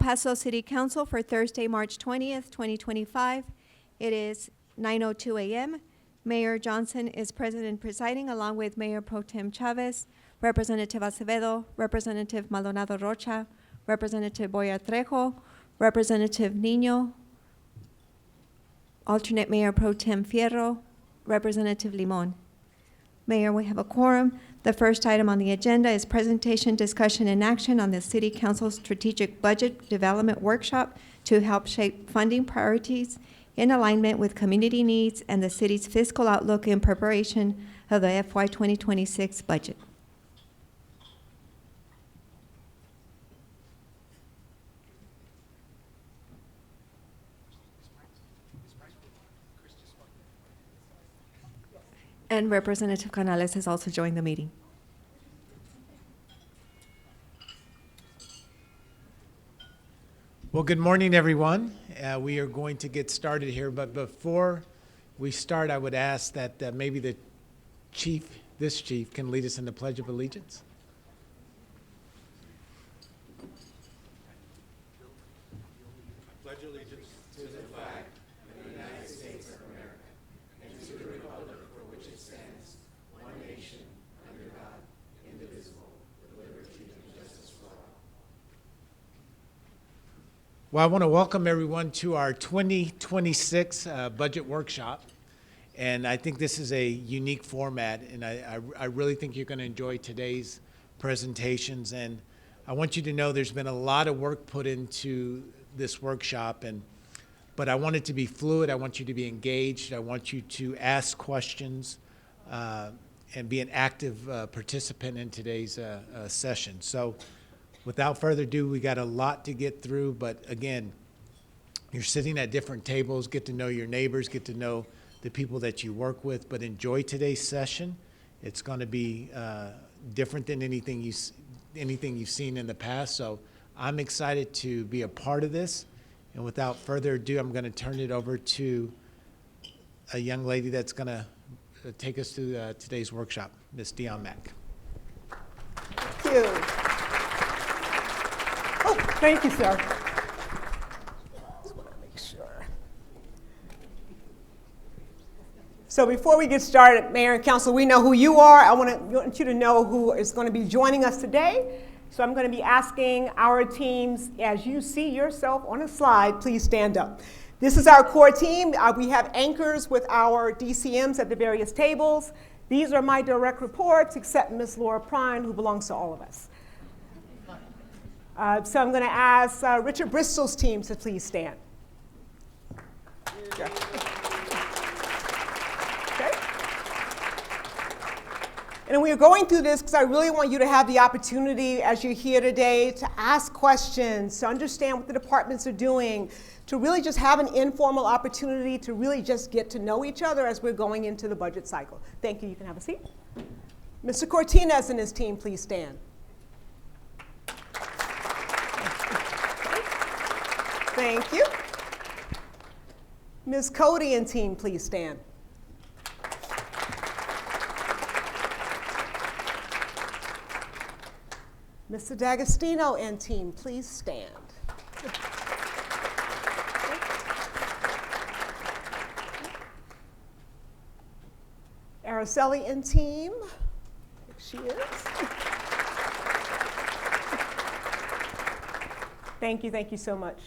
Paso City Council for Thursday, March 20th, 2025. It is 9:02 a.m. Mayor Johnson is present and presiding, along with Mayor Pro Tem Chavez, Representative Acevedo, Representative Maldonado Rocha, Representative Boyer Trejo, Representative Nino, Alternate Mayor Pro Tem Fierro, Representative Limon. Mayor, we have a quorum. The first item on the agenda is presentation, discussion, and action on the City Council Strategic Budget Development Workshop to help shape funding priorities in alignment with community needs and the city's fiscal outlook in preparation of the FY 2026 budget. And Representative Canales has also joined the meeting. Well, good morning, everyone. We are going to get started here, but before we start, I would ask that maybe this chief, can lead us in the Pledge of Allegiance. I pledge allegiance to the flag of the United States of America and to the republic for which it stands, one nation, under God, indivisible, with liberty and justice for all. Well, I want to welcome everyone to our 2026 budget workshop. And I think this is a unique format, and I really think you're going to enjoy today's presentations. And I want you to know there's been a lot of work put into this workshop, but I want it to be fluid. I want you to be engaged. I want you to ask questions and be an active participant in today's session. So without further ado, we got a lot to get through, but again, you're sitting at different tables, get to know your neighbors, get to know the people that you work with, but enjoy today's session. It's going to be different than anything you've seen in the past, so I'm excited to be a part of this. And without further ado, I'm going to turn it over to a young lady that's going to take us through today's workshop, Ms. Dion Mack. Thank you. Oh, thank you, sir. Just want to make sure. So before we get started, Mayor and Council, we know who you are. I want you to know who is going to be joining us today. So I'm going to be asking our teams, as you see yourself on a slide, please stand up. This is our core team. We have anchors with our DCMs at the various tables. These are my direct reports, except Ms. Laura Prine, who belongs to all of us. So I'm going to ask Richard Bristol's team to please stand. Yeah. Okay. And we are going through this because I really want you to have the opportunity, as you're here today, to ask questions, to understand what the departments are doing, to really just have an informal opportunity to really just get to know each other as we're going into the budget cycle. Thank you. You can have a seat. Mr. Cortinez and his team, please stand. Thank you. Ms. Cody and team, please stand. Mr. D'Agostino and team, please stand. Araceli and team, there she is. Thank you so much.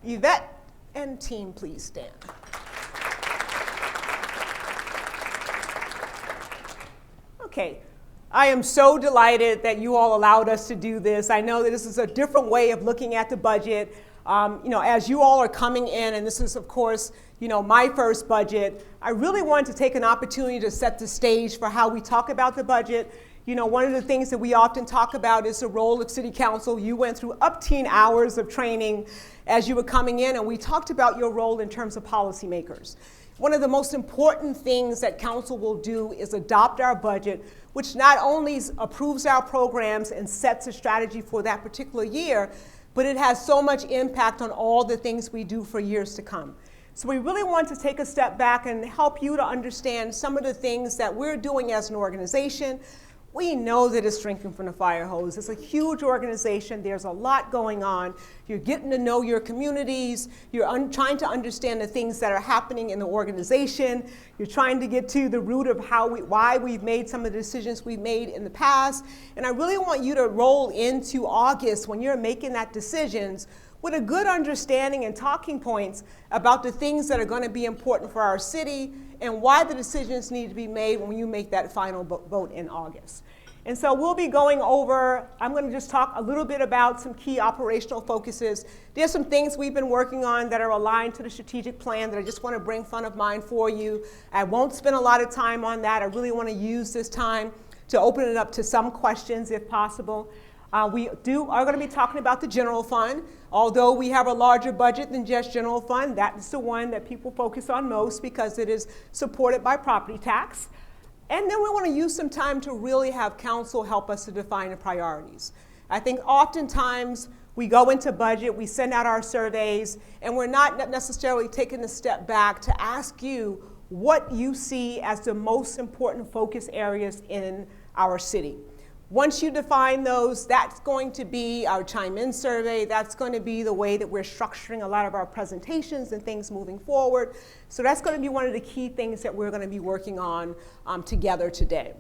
Yvette and team, please stand. Okay, I am so delighted that you all allowed us to do this. I know that this is a different way of looking at the budget. As you all are coming in, and this is, of course, my first budget, I really wanted to take an opportunity to set the stage for how we talk about the budget. One of the things that we often talk about is the role of City Council. You went through up-teen hours of training as you were coming in, and we talked about your role in terms of policymakers. One of the most important things that Council will do is adopt our budget, which not only approves our programs and sets a strategy for that particular year, but it has so much impact on all the things we do for years to come. So we really want to take a step back and help you to understand some of the things that we're doing as an organization. We know that it's drinking from the fire hose. It's a huge organization. There's a lot going on. You're getting to know your communities. You're trying to understand the things that are happening in the organization. You're trying to get to the root of why we've made some of the decisions we've made in the past. And I really want you to roll into August when you're making that decisions with a good understanding and talking points about the things that are going to be important for our city and why the decisions need to be made when you make that final vote in August. And so we'll be going over, I'm going to just talk a little bit about some key operational focuses. There's some things we've been working on that are aligned to the strategic plan that I just want to bring front of mind for you. I won't spend a lot of time on that. I really want to use this time to open it up to some questions if possible. We are going to be talking about the general fund. Although we have a larger budget than just general fund, that's the one that people focus on most because it is supported by property tax. And then we want to use some time to really have council help us to define the priorities. I think oftentimes we go into budget, we send out our surveys, and we're not necessarily taking a step back to ask you what you see as the most important focus areas in our city. Once you define those, that's going to be our chime-in survey. That's going to be the way that we're structuring a lot of our presentations and things moving forward. So that's going to be one of the key things that we're going to be working on together today.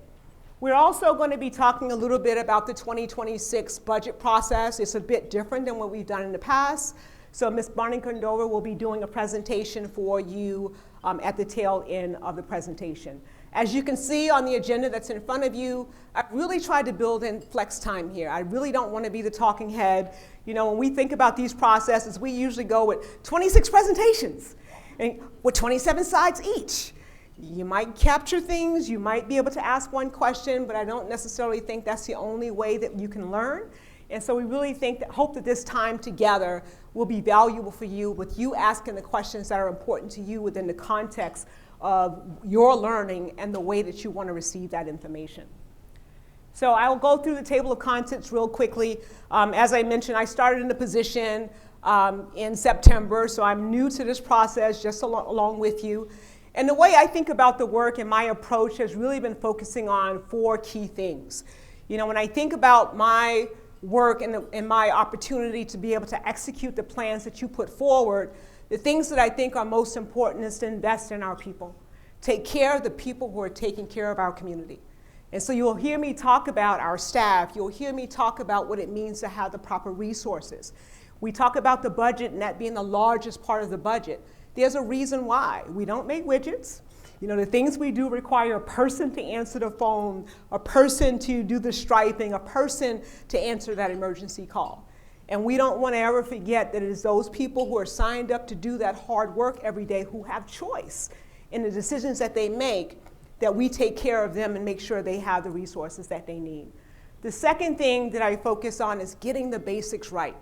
We're also going to be talking a little bit about the 2026 budget process. It's a bit different than what we've done in the past. So Ms. Bonnie Condover will be doing a presentation for you at the tail end of the presentation. As you can see on the agenda that's in front of you, I've really tried to build in flex time here. I really don't want to be the talking head. You know, when we think about these processes, we usually go with 26 presentations and with 27 slides each. You might capture things, you might be able to ask one question, but I don't necessarily think that's the only way that you can learn. And so we really hope that this time together will be valuable for you, with you asking the questions that are important to you within the context of your learning and the way that you want to receive that information. So I will go through the table of contents real quickly. As I mentioned, I started in the position in September, so I'm new to this process just along with you. And the way I think about the work and my approach has really been focusing on 4 key things. You know, when I think about my work and my opportunity to be able to execute the plans that you put forward, the things that I think are most important is to invest in our people. Take care of the people who are taking care of our community. And so you'll hear me talk about our staff. You'll hear me talk about what it means to have the proper resources. We talk about the budget and that being the largest part of the budget. There's a reason why. We don't make widgets. You know, the things we do require a person to answer the phone, a person to do the striping, a person to answer that emergency call. And we don't want to ever forget that it is those people who are signed up to do that hard work every day who have choice in the decisions that they make, that we take care of them and make sure they have the resources that they need. The second thing that I focus on is getting the basics right.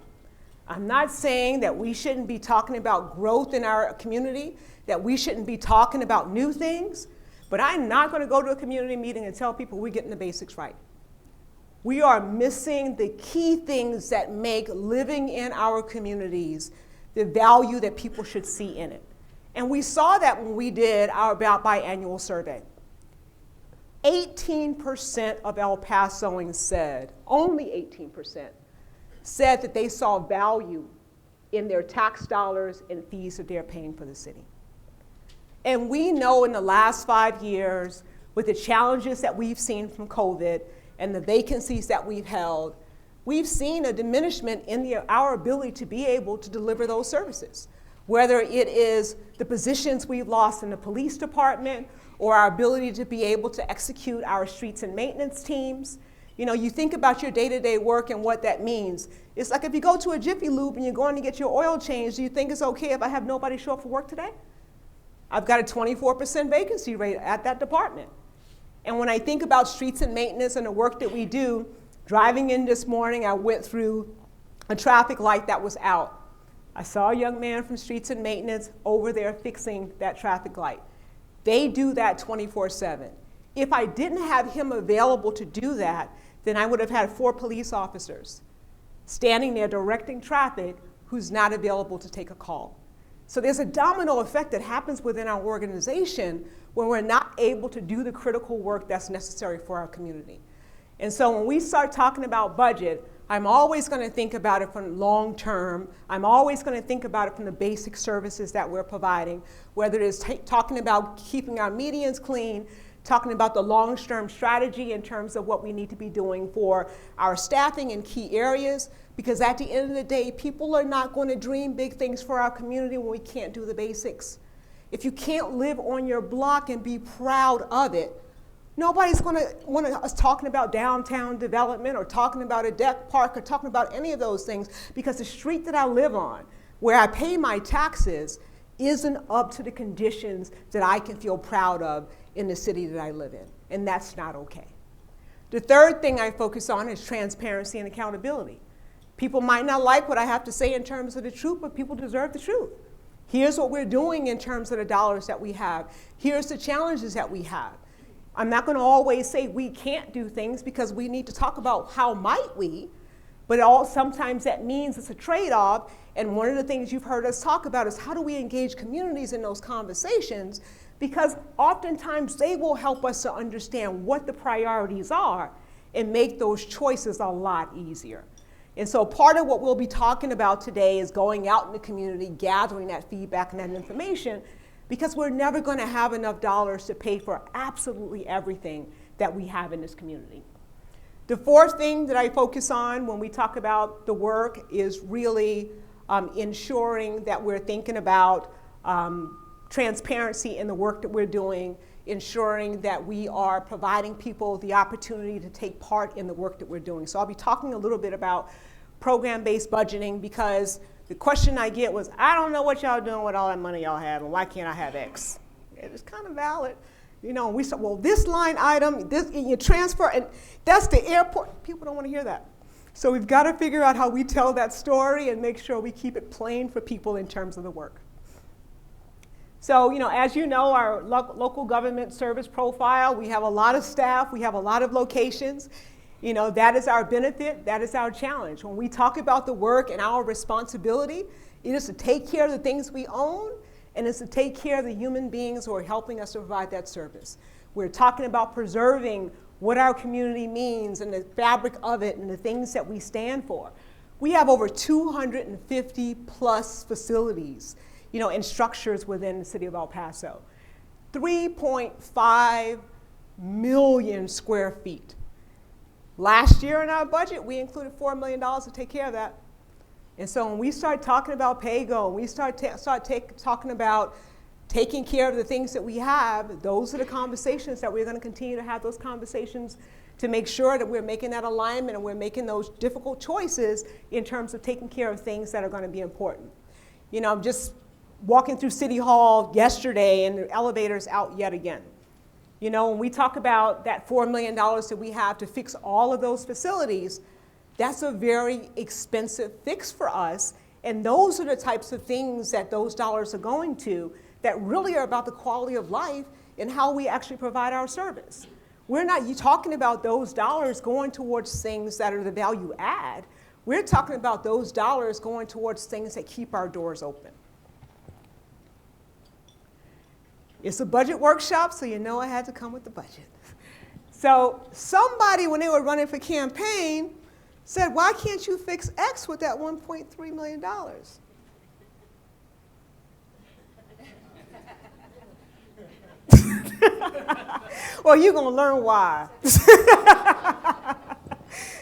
I'm not saying that we shouldn't be talking about growth in our community, that we shouldn't be talking about new things, but I'm not going to go to a community meeting and tell people we're getting the basics right. We are missing the key things that make living in our communities the value that people should see in it. And we saw that when we did our biannual survey. 18% of El Pasoans said, only 18%, said that they saw value in their tax dollars and fees that they're paying for the city. And we know in the last 5 years, with the challenges that we've seen from COVID and the vacancies that we've held, we've seen a diminishment in our ability to be able to deliver those services. Whether it is the positions we've lost in the police department or our ability to be able to execute our streets and maintenance teams. You know, you think about your day-to-day work and what that means. It's like if you go to a Jiffy Lube and you're going to get your oil changed, do you think it's okay if I have nobody show up for work today? I've got a 24% vacancy rate at that department. And when I think about streets and maintenance and the work that we do, driving in this morning, I went through a traffic light that was out. I saw a young man from streets and maintenance over there fixing that traffic light. They do that 24/7. If I didn't have him available to do that, then I would have had 4 police officers standing there directing traffic who's not available to take a call. So there's a domino effect that happens within our organization when we're not able to do the critical work that's necessary for our community. And so when we start talking about budget, I'm always going to think about it from long term. I'm always going to think about it from the basic services that we're providing, whether it is talking about keeping our medians clean, talking about the long-term strategy in terms of what we need to be doing for our staffing in key areas, because at the end of the day, people are not going to dream big things for our community when we can't do the basics. If you can't live on your block and be proud of it, nobody's going to want us talking about downtown development or talking about a deck park or talking about any of those things, because the street that I live on, where I pay my taxes, isn't up to the conditions that I can feel proud of in the city that I live in, and that's not okay. The third thing I focus on is transparency and accountability. People might not like what I have to say in terms of the truth, but people deserve the truth. Here's what we're doing in terms of the dollars that we have. Here's the challenges that we have. I'm not going to always say we can't do things, because we need to talk about how might we, but sometimes that means it's a trade-off. And one of the things you've heard us talk about is how do we engage communities in those conversations, because oftentimes they will help us to understand what the priorities are and make those choices a lot easier. And so part of what we'll be talking about today is going out in the community, gathering that feedback and that information, because we're never going to have enough dollars to pay for absolutely everything that we have in this community. The fourth thing that I focus on when we talk about the work is really ensuring that we're thinking about transparency in the work that we're doing, ensuring that we are providing people the opportunity to take part in the work that we're doing. So I'll be talking a little bit about program-based budgeting, because the question I get was, I don't know what y'all doing with all that money y'all have, and why can't I have X? It's kind of valid. You know, we said, well, this line item, this you transfer, and that's the airport. People don't want to hear that. So we've got to figure out how we tell that story and make sure we keep it plain for people in terms of the work. So, you know, as you know, our local government service profile, we have a lot of staff, we have a lot of locations. You know, that is our benefit, that is our challenge. When we talk about the work and our responsibility, it is to take care of the things we own, and it's to take care of the human beings who are helping us to provide that service. We're talking about preserving what our community means and the fabric of it and the things that we stand for. We have over 250 plus facilities, you know, and structures within the city of El Paso. 3.5 million square feet. Last year in our budget, we included $4 million to take care of that. And so when we start talking about PAYGO, we start talking about taking care of the things that we have, those are the conversations that we're going to continue to have, those conversations to make sure that we're making that alignment and we're making those difficult choices in terms of taking care of things that are going to be important. You know, I'm just walking through City Hall yesterday, and the elevator's out yet again. You know, when we talk about that $4 million that we have to fix all of those facilities, that's a very expensive fix for us. And those are the types of things that those dollars are going to that really are about the quality of life and how we actually provide our service. We're not talking about those dollars going towards things that are the value add. We're talking about those dollars going towards things that keep our doors open. It's a budget workshop, so you know I had to come with the budget. So somebody, when they were running for campaign, said, why can't you fix X with that $1.3 million? Well, you're going to learn why.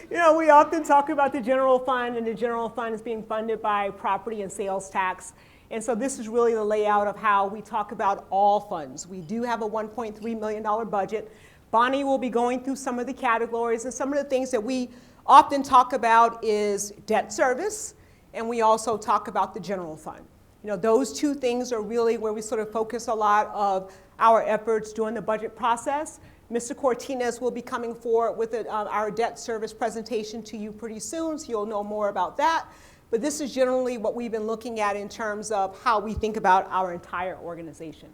You know, we often talk about the general fund, and the general fund is being funded by property and sales tax. And so this is really the layout of how we talk about all funds. We do have a $1.3 million budget. Bonnie will be going through some of the categories, and some of the things that we often talk about is debt service, and we also talk about the general fund. You know, those two things are really where we sort of focus a lot of our efforts during the budget process. Mr. Cortinez will be coming forward with our debt service presentation to you pretty soon, so you'll know more about that. But this is generally what we've been looking at in terms of how we think about our entire organization.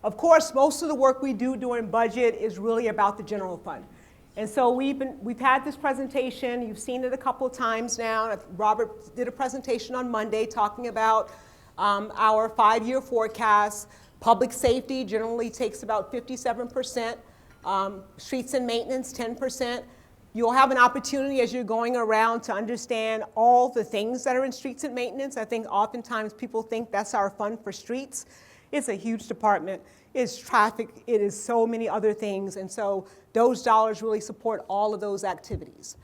Of course, most of the work we do during budget is really about the general fund. And so we've had this presentation. You've seen it a couple of times now. Robert did a presentation on Monday talking about our 5-year forecast. Public safety generally takes about 57%. Streets and maintenance, 10%. You'll have an opportunity as you're going around to understand all the things that are in streets and maintenance. I think oftentimes people think that's our fund for streets. It's a huge department. It's traffic. It is so many other things. And so those dollars really support all of those activities.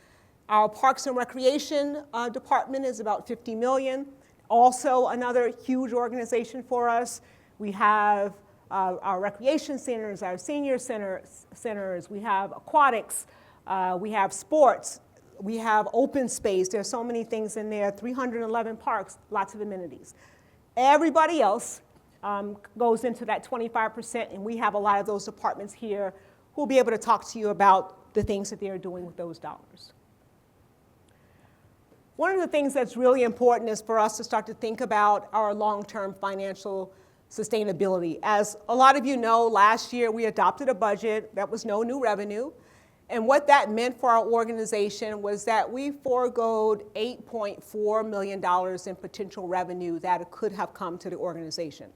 Our Parks and Recreation department is about $50 million. Also another huge organization for us. We have our recreation centers, our senior centers. We have aquatics. We have sports, we have open space, there's so many things in there, 311 parks, lots of amenities. Everybody else goes into that 25%, and we have a lot of those departments here who will be able to talk to you about the things that they're doing with those dollars. One of the things that's really important is for us to start to think about our long-term financial sustainability. As a lot of you know, last year we adopted a budget that was no new revenue. And what that meant for our organization was that we foregoed $8.4 million in potential revenue that could have come to the organization.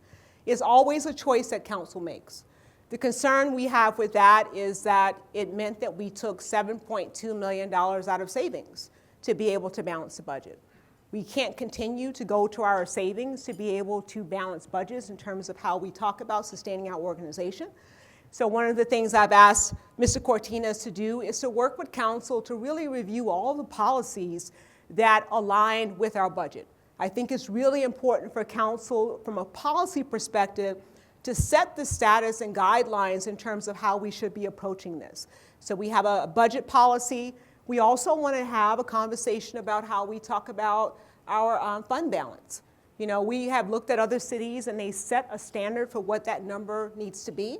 It's always a choice that council makes. The concern we have with that is that it meant that we took $7.2 million out of savings to be able to balance the budget. We can't continue to go to our savings to be able to balance budgets in terms of how we talk about sustaining our organization. So one of the things I've asked Mr. Cortinas to do is to work with council to really review all the policies that align with our budget. I think it's really important for council, from a policy perspective, to set the status and guidelines in terms of how we should be approaching this. So we have a budget policy. We also want to have a conversation about how we talk about our fund balance. You know, we have looked at other cities and they set a standard for what that number needs to be.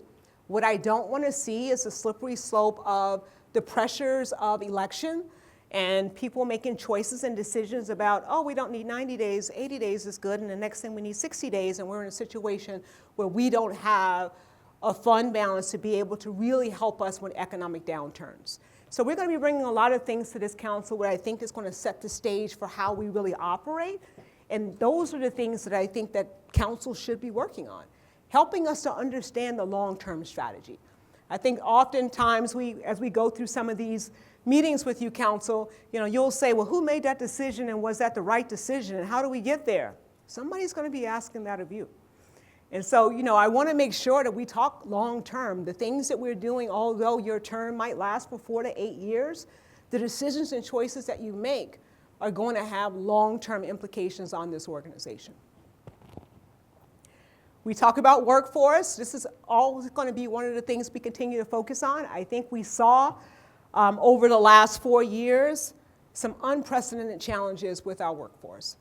What I don't want to see is a slippery slope of the pressures of election and people making choices and decisions about, oh, we don't need 90 days, 80 days is good, and the next thing we need 60 days, and we're in a situation where we don't have a fund balance to be able to really help us when economic downturns. So we're going to be bringing a lot of things to this council where I think is going to set the stage for how we really operate, and those are the things that I think that council should be working on, helping us to understand the long-term strategy. I think oftentimes as we go through some of these meetings with you, council, you'll say, well, who made that decision and was that the right decision and how do we get there? Somebody's going to be asking that of you. And so, I want to make sure that we talk long-term. The things that we're doing, although your term might last for 4 to 8 years, the decisions and choices that you make are going to have long-term implications on this organization. We talk about workforce. This is always going to be one of the things we continue to focus on. I think we saw over the last 4 years some unprecedented challenges with our workforce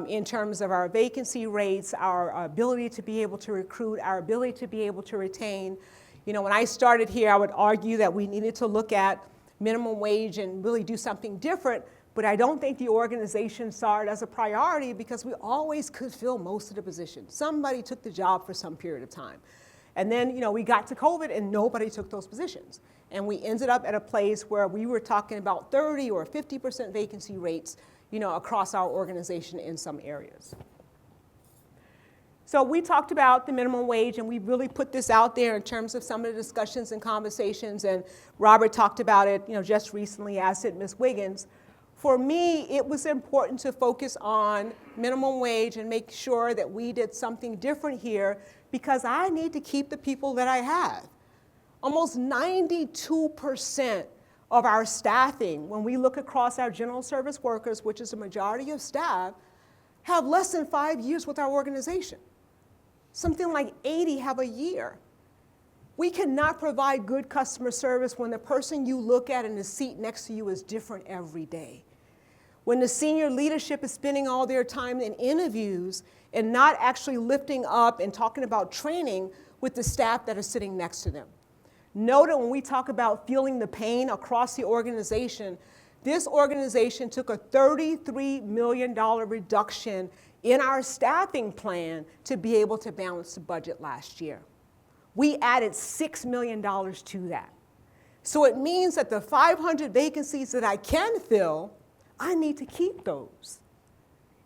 in terms of our vacancy rates, our ability to be able to recruit, our ability to be able to retain. When I started here, I would argue that we needed to look at minimum wage and really do something different. But I don't think the organization saw it as a priority because we always could fill most of the positions. Somebody took the job for some period of time. And then, we got to COVID and nobody took those positions. And we ended up at a place where we were talking about 30 or 50% vacancy rates, across our organization in some areas. So we talked about the minimum wage, and we really put this out there in terms of some of the discussions and conversations. And Robert talked about it, just recently, as did Ms. Wiggins. For me, it was important to focus on minimum wage and make sure that we did something different here because I need to keep the people that I have. Almost 92% of our staffing, when we look across our general service workers, which is the majority of staff, have less than 5 years with our organization. Something like 80 have a year. We cannot provide good customer service when the person you look at in the seat next to you is different every day. When the senior leadership is spending all their time in interviews and not actually lifting up and talking about training with the staff that are sitting next to them. Know that when we talk about feeling the pain across the organization, this organization took a $33 million reduction in our staffing plan to be able to balance the budget last year. We added $6 million to that. So it means that the 500 vacancies that I can fill, I need to keep those.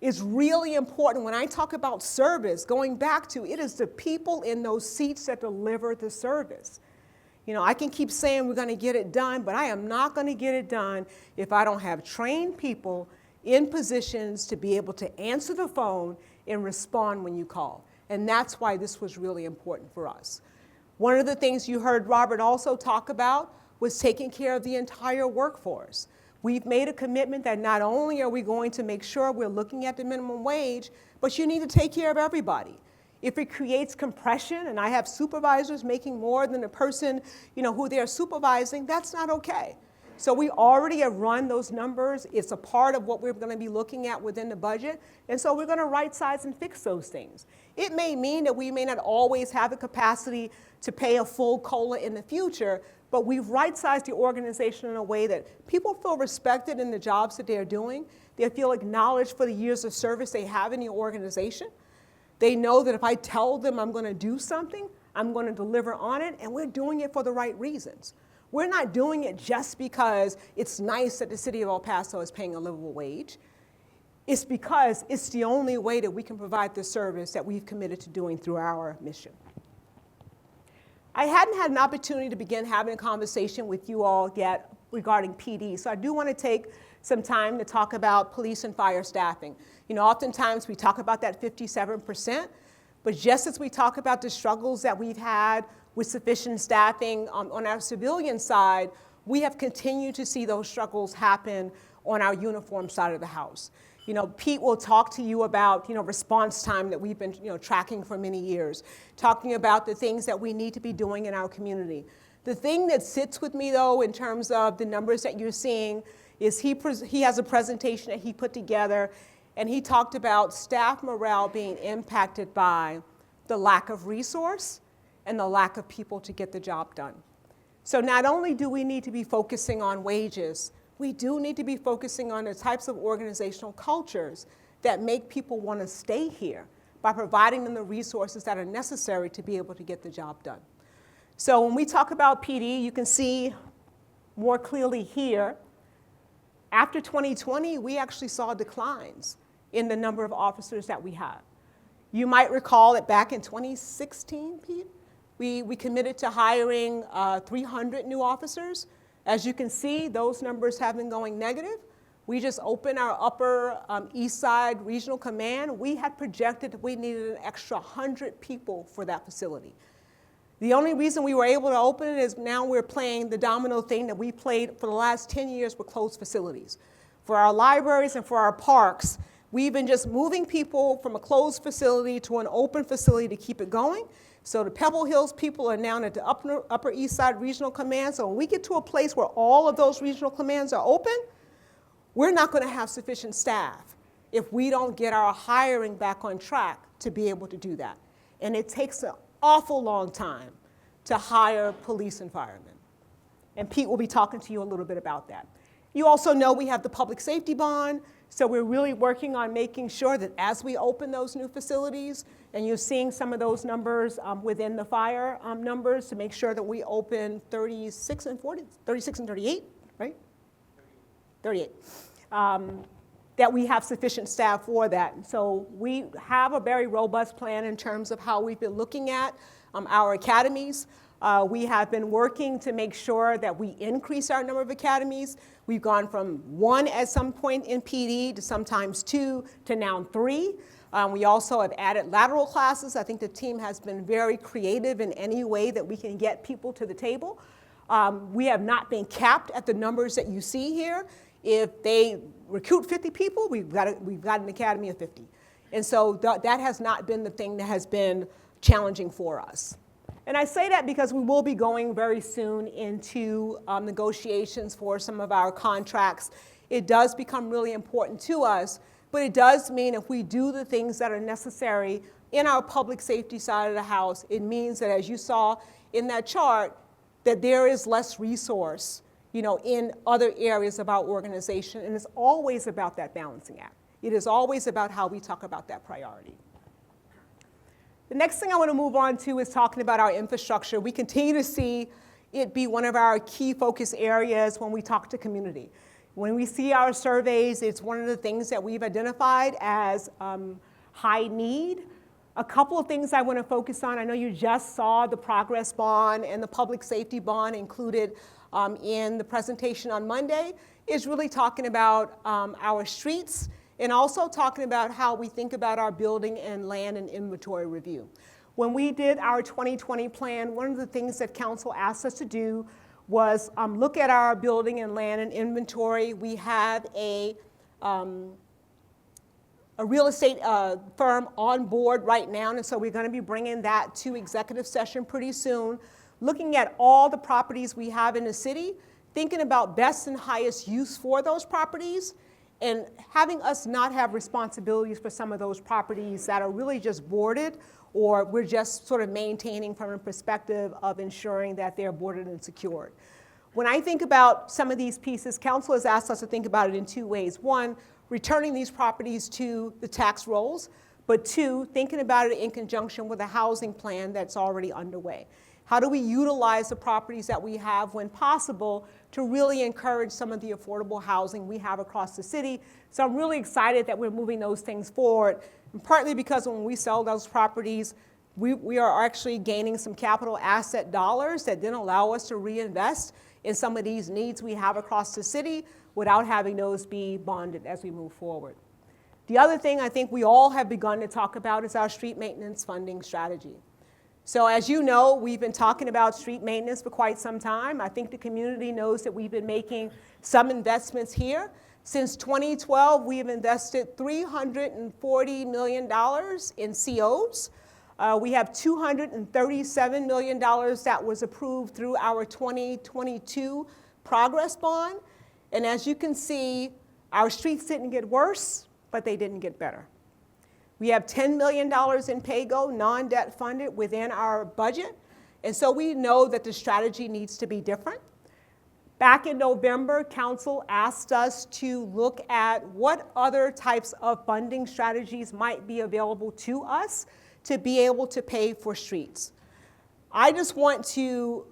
It's really important when I talk about service, going back to it is the people in those seats that deliver the service. You know, I can keep saying we're going to get it done, but I am not going to get it done if I don't have trained people in positions to be able to answer the phone and respond when you call. And that's why this was really important for us. One of the things you heard Robert also talk about was taking care of the entire workforce. We've made a commitment that not only are we going to make sure we're looking at the minimum wage, but you need to take care of everybody. If it creates compression and I have supervisors making more than the person, you know, who they're supervising, that's not okay. So we already have run those numbers. It's a part of what we're going to be looking at within the budget. And so we're going to right size and fix those things. It may mean that we may not always have the capacity to pay a full COLA in the future, but we've right-sized the organization in a way that people feel respected in the jobs that they're doing. They feel acknowledged for the years of service they have in the organization. They know that if I tell them I'm going to do something, I'm going to deliver on it, and we're doing it for the right reasons. We're not doing it just because it's nice that the city of El Paso is paying a livable wage. It's because it's the only way that we can provide the service that we've committed to doing through our mission. I hadn't had an opportunity to begin having a conversation with you all yet regarding PD, so I do want to take some time to talk about police and fire staffing. You know, oftentimes we talk about that 57%, but just as we talk about the struggles that we've had with sufficient staffing on our civilian side, we have continued to see those struggles happen on our uniform side of the house. You know, Pete will talk to you about, you know, response time that we've been, you know, tracking for many years, talking about the things that we need to be doing in our community. The thing that sits with me, though, in terms of the numbers that you're seeing, is he has a presentation that he put together, and he talked about staff morale being impacted by the lack of resource and the lack of people to get the job done. So not only do we need to be focusing on wages, we do need to be focusing on the types of organizational cultures that make people want to stay here by providing them the resources that are necessary to be able to get the job done. So when we talk about PD, you can see more clearly here, after 2020, we actually saw declines in the number of officers that we have. You might recall that back in 2016, Pete, we committed to hiring 300 new officers. As you can see, those numbers have been going negative. We just opened our Upper East Side Regional Command. We had projected that we needed an extra 100 people for that facility. The only reason we were able to open it is now we're playing the domino thing that we played for the last 10 years with closed facilities. For our libraries and for our parks, we've been just moving people from a closed facility to an open facility to keep it going. So the Pebble Hills people are now at the Upper East Side Regional Command. So when we get to a place where all of those regional commands are open, we're not going to have sufficient staff if we don't get our hiring back on track to be able to do that. And it takes an awful long time to hire police and firemen. And Pete will be talking to you a little bit about that. You also know we have the public safety bond. So we're really working on making sure that as we open those new facilities, and you're seeing some of those numbers within the fire numbers, to make sure that we open 36 and 38, right? 38. That we have sufficient staff for that. So we have a very robust plan in terms of how we've been looking at our academies. We have been working to make sure that we increase our number of academies. We've gone from 1 at some point in PD to sometimes 2 to now 3. We also have added lateral classes. I think the team has been very creative in any way that we can get people to the table. We have not been capped at the numbers that you see here. If they recruit 50 people, we've got an academy of 50. And so that has not been the thing that has been challenging for us. And I say that because we will be going very soon into negotiations for some of our contracts. It does become really important to us, but it does mean if we do the things that are necessary in our public safety side of the house, it means that, as you saw in that chart, that there is less resource, you know, in other areas of our organization, and it's always about that balancing act. It is always about how we talk about that priority. The next thing I want to move on to is talking about our infrastructure. We continue to see it be one of our key focus areas when we talk to community. When we see our surveys, it's one of the things that we've identified as high need. A couple of things I want to focus on. I know you just saw the progress bond and the public safety bond included in the presentation on Monday, is really talking about our streets and also talking about how we think about our building and land and inventory review. When we did our 2020 plan, one of the things that council asked us to do was look at our building and land and inventory. We have a real estate firm on board right now, and so we're going to be bringing that to executive session pretty soon, looking at all the properties we have in the city, thinking about best and highest use for those properties, and having us not have responsibilities for some of those properties that are really just boarded, or we're just sort of maintaining from a perspective of ensuring that they're boarded and secured. When I think about some of these pieces, council has asked us to think about it in two ways. One, returning these properties to the tax rolls, but two, thinking about it in conjunction with a housing plan that's already underway. How do we utilize the properties that we have when possible to really encourage some of the affordable housing we have across the city? So I'm really excited that we're moving those things forward, and partly because when we sell those properties, we are actually gaining some capital asset dollars that then allow us to reinvest in some of these needs we have across the city without having those be bonded as we move forward. The other thing I think we all have begun to talk about is our street maintenance funding strategy. So as you know, we've been talking about street maintenance for quite some time. I think the community knows that we've been making some investments here. Since 2012, we have invested $340 million in COs. We have $237 million that was approved through our 2022 progress bond. And as you can see, our streets didn't get worse, but they didn't get better. We have $10 million in PAYGO, non-debt funded within our budget. And so we know that the strategy needs to be different. Back in November, council asked us to look at what other types of funding strategies might be available to us to be able to pay for streets. I just want to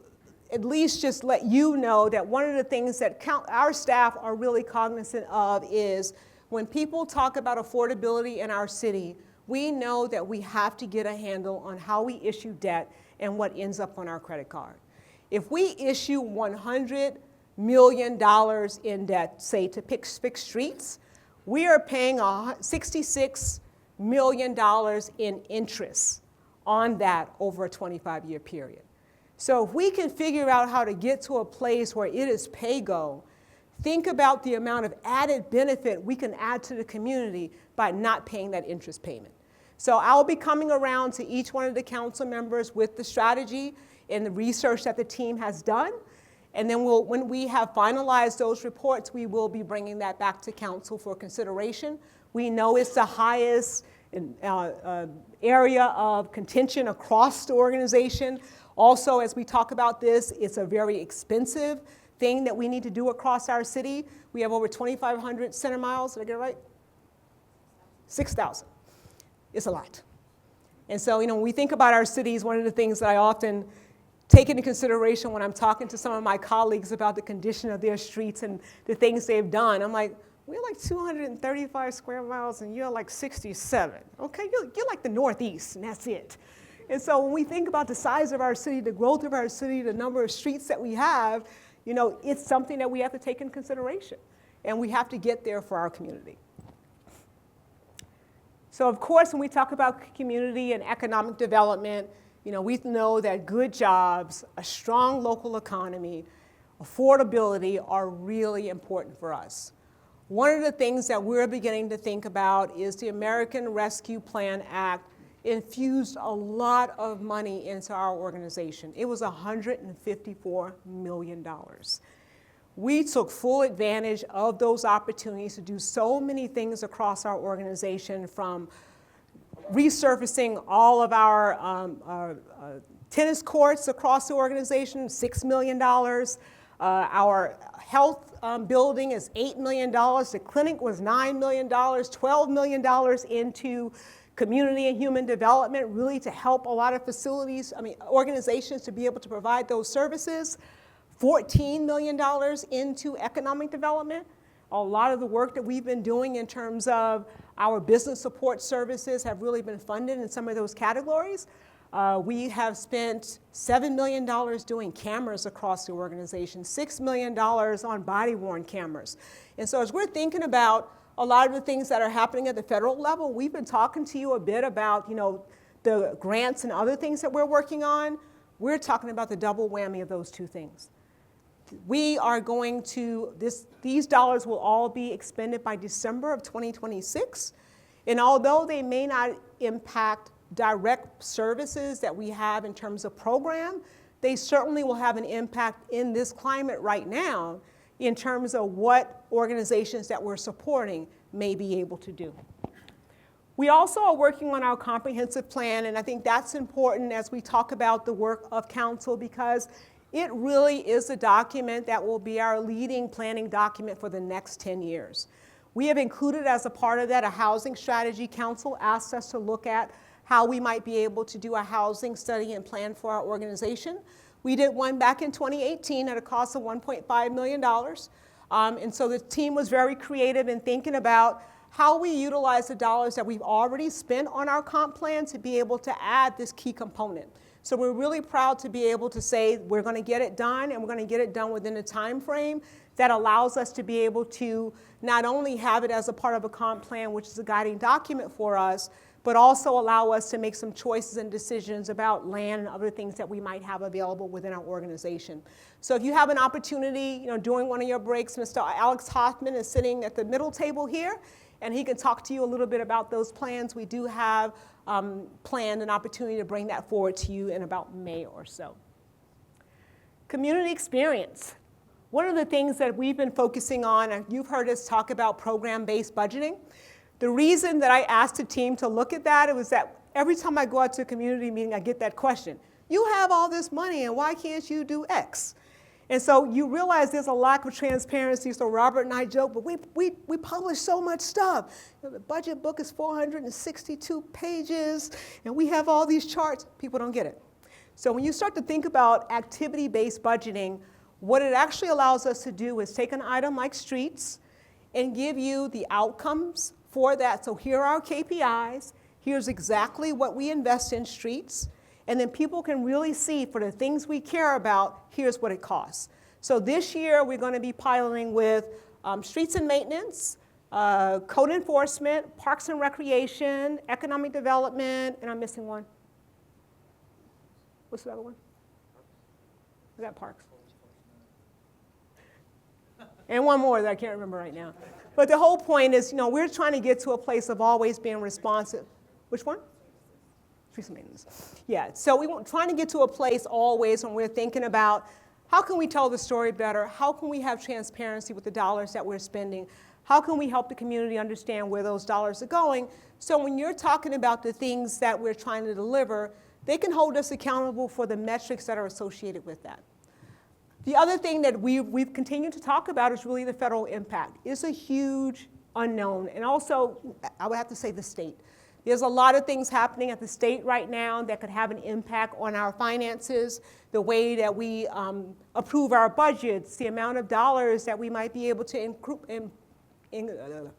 at least just let you know that one of the things that our staff are really cognizant of is when people talk about affordability in our city, we know that we have to get a handle on how we issue debt and what ends up on our credit card. If we issue $100 million in debt, say to fix streets, we are paying $66 million in interest on that over a 25-year period. So if we can figure out how to get to a place where it is pay-go, think about the amount of added benefit we can add to the community by not paying that interest payment. So I'll be coming around to each one of the council members with the strategy and the research that the team has done. And then when we have finalized those reports, we will be bringing that back to council for consideration. We know it's the highest area of contention across the organization. Also, as we talk about this, it's a very expensive thing that we need to do across our city. We have over 2,500 center miles, did I get it right? 6,000. It's a lot. And so, when we think about our cities, one of the things that I often take into consideration when I'm talking to some of my colleagues about the condition of their streets and the things they've done, I'm like, we're like 235 square miles and you're like 67. Okay, you're like the Northeast, and that's it. And so when we think about the size of our city, the growth of our city, the number of streets that we have, it's something that we have to take into consideration. And we have to get there for our community. So of course, when we talk about community and economic development, we know that good jobs, a strong local economy, affordability are really important for us. One of the things that we're beginning to think about is the American Rescue Plan Act infused a lot of money into our organization. It was $154 million. We took full advantage of those opportunities to do so many things across our organization, from resurfacing all of our tennis courts across the organization, $6 million. Our health building is $8 million. The clinic was $9 million, $12 million into community and human development, really to help a lot of organizations to be able to provide those services. $14 million into economic development. A lot of the work that we've been doing in terms of Our business support services have really been funded in some of those categories. We have spent $7 million doing cameras across the organization, $6 million on body-worn cameras. And so as we're thinking about a lot of the things that are happening at the federal level, we've been talking to you a bit about, the grants and other things that we're working on. We're talking about the double whammy of those two things. We are going to, these dollars will all be expended by December of 2026. And although they may not impact direct services that we have in terms of program, they certainly will have an impact in this climate right now in terms of what organizations that we're supporting may be able to do. We also are working on our comprehensive plan, and I think that's important as we talk about the work of council, because it really is a document that will be our leading planning document for the next 10 years. We have included as a part of that a housing strategy. Council asked us to look at how we might be able to do a housing study and plan for our organization. We did one back in 2018 at a cost of $1.5 million. And so the team was very creative in thinking about how we utilize the dollars that we've already spent on our comp plan to be able to add this key component. So we're really proud to be able to say we're going to get it done, and we're going to get it done within a time frame that allows us to be able to not only have it as a part of a comp plan, which is a guiding document for us, but also allow us to make some choices and decisions about land and other things that we might have available within our organization. So if you have an opportunity, during one of your breaks, Mr. Alex Hoffman is sitting at the middle table here, and he can talk to you a little bit about those plans. We do have planned an opportunity to bring that forward to you in about May or so. Community experience. One of the things that we've been focusing on, and you've heard us talk about program-based budgeting. The reason that I asked the team to look at that, it was that every time I go out to a community meeting, I get that question. You have all this money, and why can't you do X? And so you realize there's a lack of transparency. So Robert and I joke, but we publish so much stuff. The budget book is 462 pages, and we have all these charts. People don't get it. So when you start to think about activity-based budgeting, what it actually allows us to do is take an item like streets and give you the outcomes for that. So here are our KPIs. Here's exactly what we invest in streets. And then people can really see for the things we care about, here's what it costs. So this year, we're going to be piloting with streets and maintenance, code enforcement, parks and recreation, economic development, and I'm missing one. What's the other one? I got parks. And one more that I can't remember right now. But the whole point is, we're trying to get to a place of always being responsive. Which one? Streets and maintenance. Yeah, so we're trying to get to a place always when we're thinking about how can we tell the story better? How can we have transparency with the dollars that we're spending? How can we help the community understand where those dollars are going? So when you're talking about the things that we're trying to deliver, they can hold us accountable for the metrics that are associated with that. The other thing that we've continued to talk about is really the federal impact. It's a huge unknown, and also, I would have to say the state. There's a lot of things happening at the state right now that could have an impact on our finances, the way that we approve our budgets, the amount of dollars that we might be able to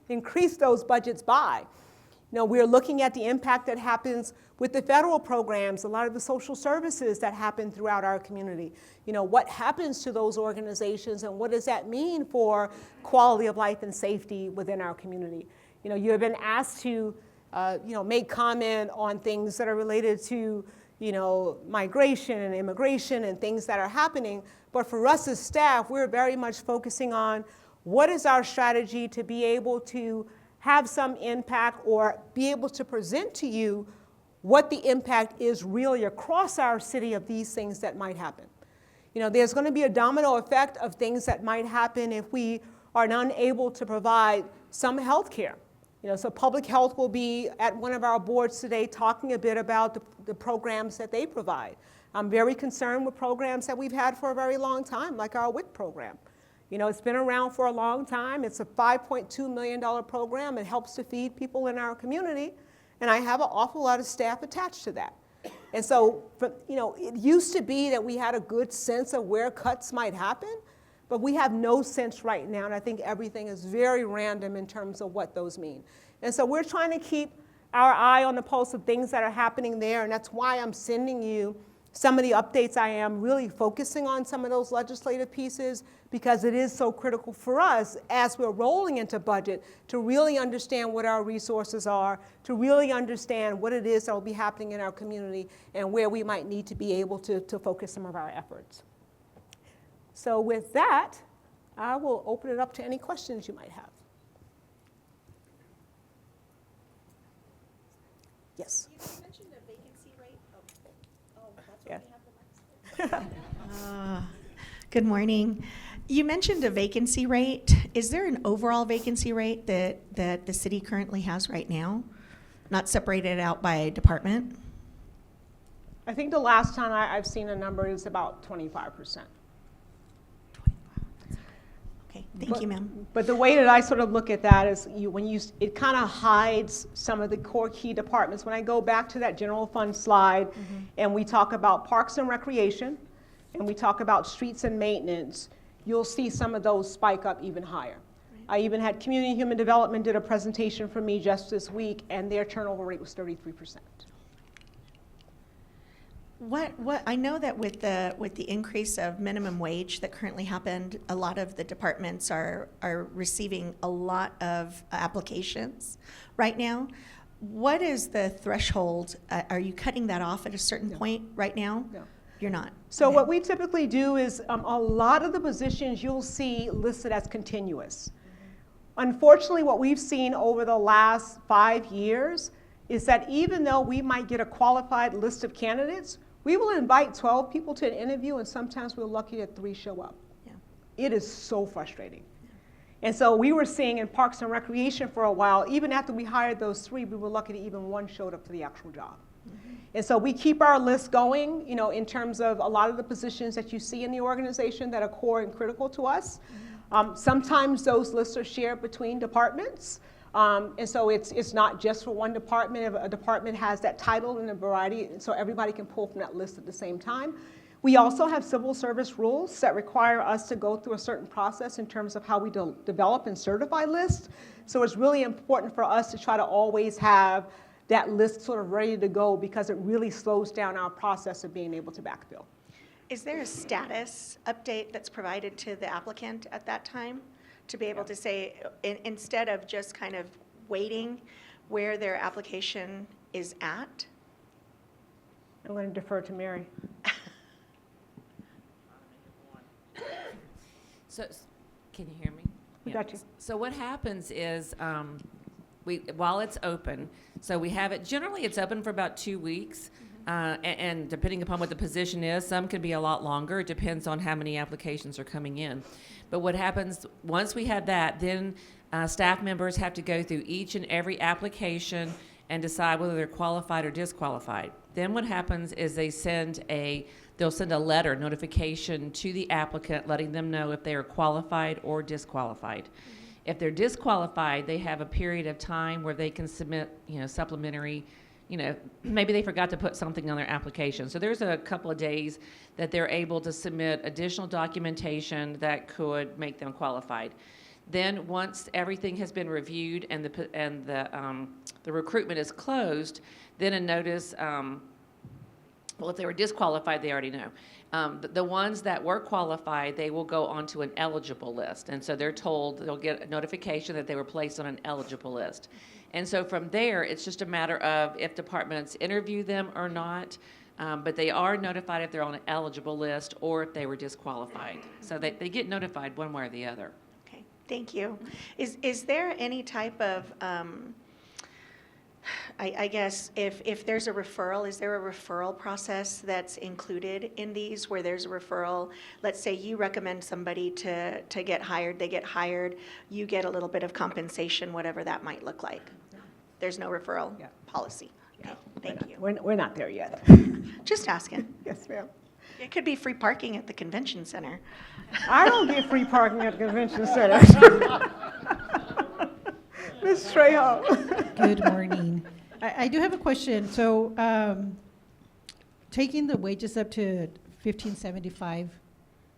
increase those budgets by. We're looking at the impact that happens with the federal programs, a lot of the social services that happen throughout our community. What happens to those organizations, and what does that mean for quality of life and safety within our community? You have been asked to make comment on things that are related to, migration and immigration and things that are happening. But for us as staff, we're very much focusing on what is our strategy to be able to have some impact or be able to present to you what the impact is really across our city of these things that might happen. There's going to be a domino effect of things that might happen if we are unable to provide some health care. So public health will be at one of our boards today talking a bit about the programs that they provide. I'm very concerned with programs that we've had for a very long time, like our WIC program. It's been around for a long time. It's a $5.2 million program. It helps to feed people in our community, and I have an awful lot of staff attached to that. And so, it used to be that we had a good sense of where cuts might happen, but we have no sense right now, and I think everything is very random in terms of what those mean. And so we're trying to keep our eye on the pulse of things that are happening there, and that's why I'm sending you some of the updates. I am really focusing on some of those legislative pieces because it is so critical for us as we're rolling into budget to really understand what our resources are, to really understand what it is that will be happening in our community and where we might need to be able to focus some of our efforts. So with that, I will open it up to any questions you might have. Yes. You mentioned a vacancy rate. Oh, that's Yeah. why we have the mics. Good morning. You mentioned a vacancy rate. Is there an overall vacancy rate that the city currently has right now, not separated out by department? I think the last time I've seen a number is about 25%. Okay, thank you, ma'am. But the way that I sort of look at that is it kind of hides some of the core key departments. When I go back to that general fund slide and we talk about parks and recreation and we talk about streets and maintenance, you'll see some of those spike up even higher. I even had Community and Human Development did a presentation for me just this week, and their turnover rate was 33%. What I know that with the increase of minimum wage that currently happened, a lot of the departments are receiving a lot of applications right now. What is the threshold? Are you cutting that off at a certain point right now? No. You're not. So Okay. what we typically do is a lot of the positions you'll see listed as continuous. Unfortunately, what we've seen over the last 5 years is that even though we might get a qualified list of candidates, we will invite 12 people to an interview, and sometimes we're lucky that 3 show up. Yeah. It is so frustrating. And so we were seeing in Parks and Recreation for a while, even after we hired those 3, we were lucky that even 1 showed up for the actual job. And so we keep our list going, in terms of a lot of the positions that you see in the organization that are core and critical to us. Sometimes those lists are shared between departments. And so it's not just for one department. If a department has that title and a variety, so everybody can pull from that list at the same time. We also have civil service rules that require us to go through a certain process in terms of how we develop and certify lists. So it's really important for us to try to always have that list sort of ready to go because it really slows down our process of being able to backfill. Is there a status update that's provided to the applicant at that time to be able to say, instead of just kind of waiting, where their application is at? I'm going to defer to Mary. So, can you hear me? We got you. So what happens is, while it's open, so we have it, generally it's open for about 2 weeks, and depending upon what the position is, some can be a lot longer. It depends on how many applications are coming in. But what happens, once we have that, then staff members have to go through each and every application and decide whether they're qualified or disqualified. Then what happens is they'll send a letter notification to the applicant letting them know if they are qualified or disqualified. If they're disqualified, they have a period of time where they can submit, supplementary, maybe they forgot to put something on their application. So there's a couple of days that they're able to submit additional documentation that could make them qualified. Then once everything has been reviewed and the recruitment is closed, then a notice, well, if they were disqualified, they already know. The ones that were qualified, they will go onto an eligible list. And so they're told, they'll get a notification that they were placed on an eligible list. And so from there, it's just a matter of if departments interview them or not, but they are notified if they're on an eligible list or if they were disqualified. So they get notified one way or the other. Okay, thank you. Is there any type of, I guess, if there's a referral, is there a referral process that's included in these where there's a referral? Let's say you recommend somebody to get hired, they get hired, you get a little bit of compensation, whatever that might look like. There's no referral policy. Okay, thank you. We're not there yet. Just asking. Yes, ma'am. It could be free parking at the convention center. I don't get free parking at the convention center. Ms. Trejo. Good morning. I do have a question. So, taking the wages up to $15.75,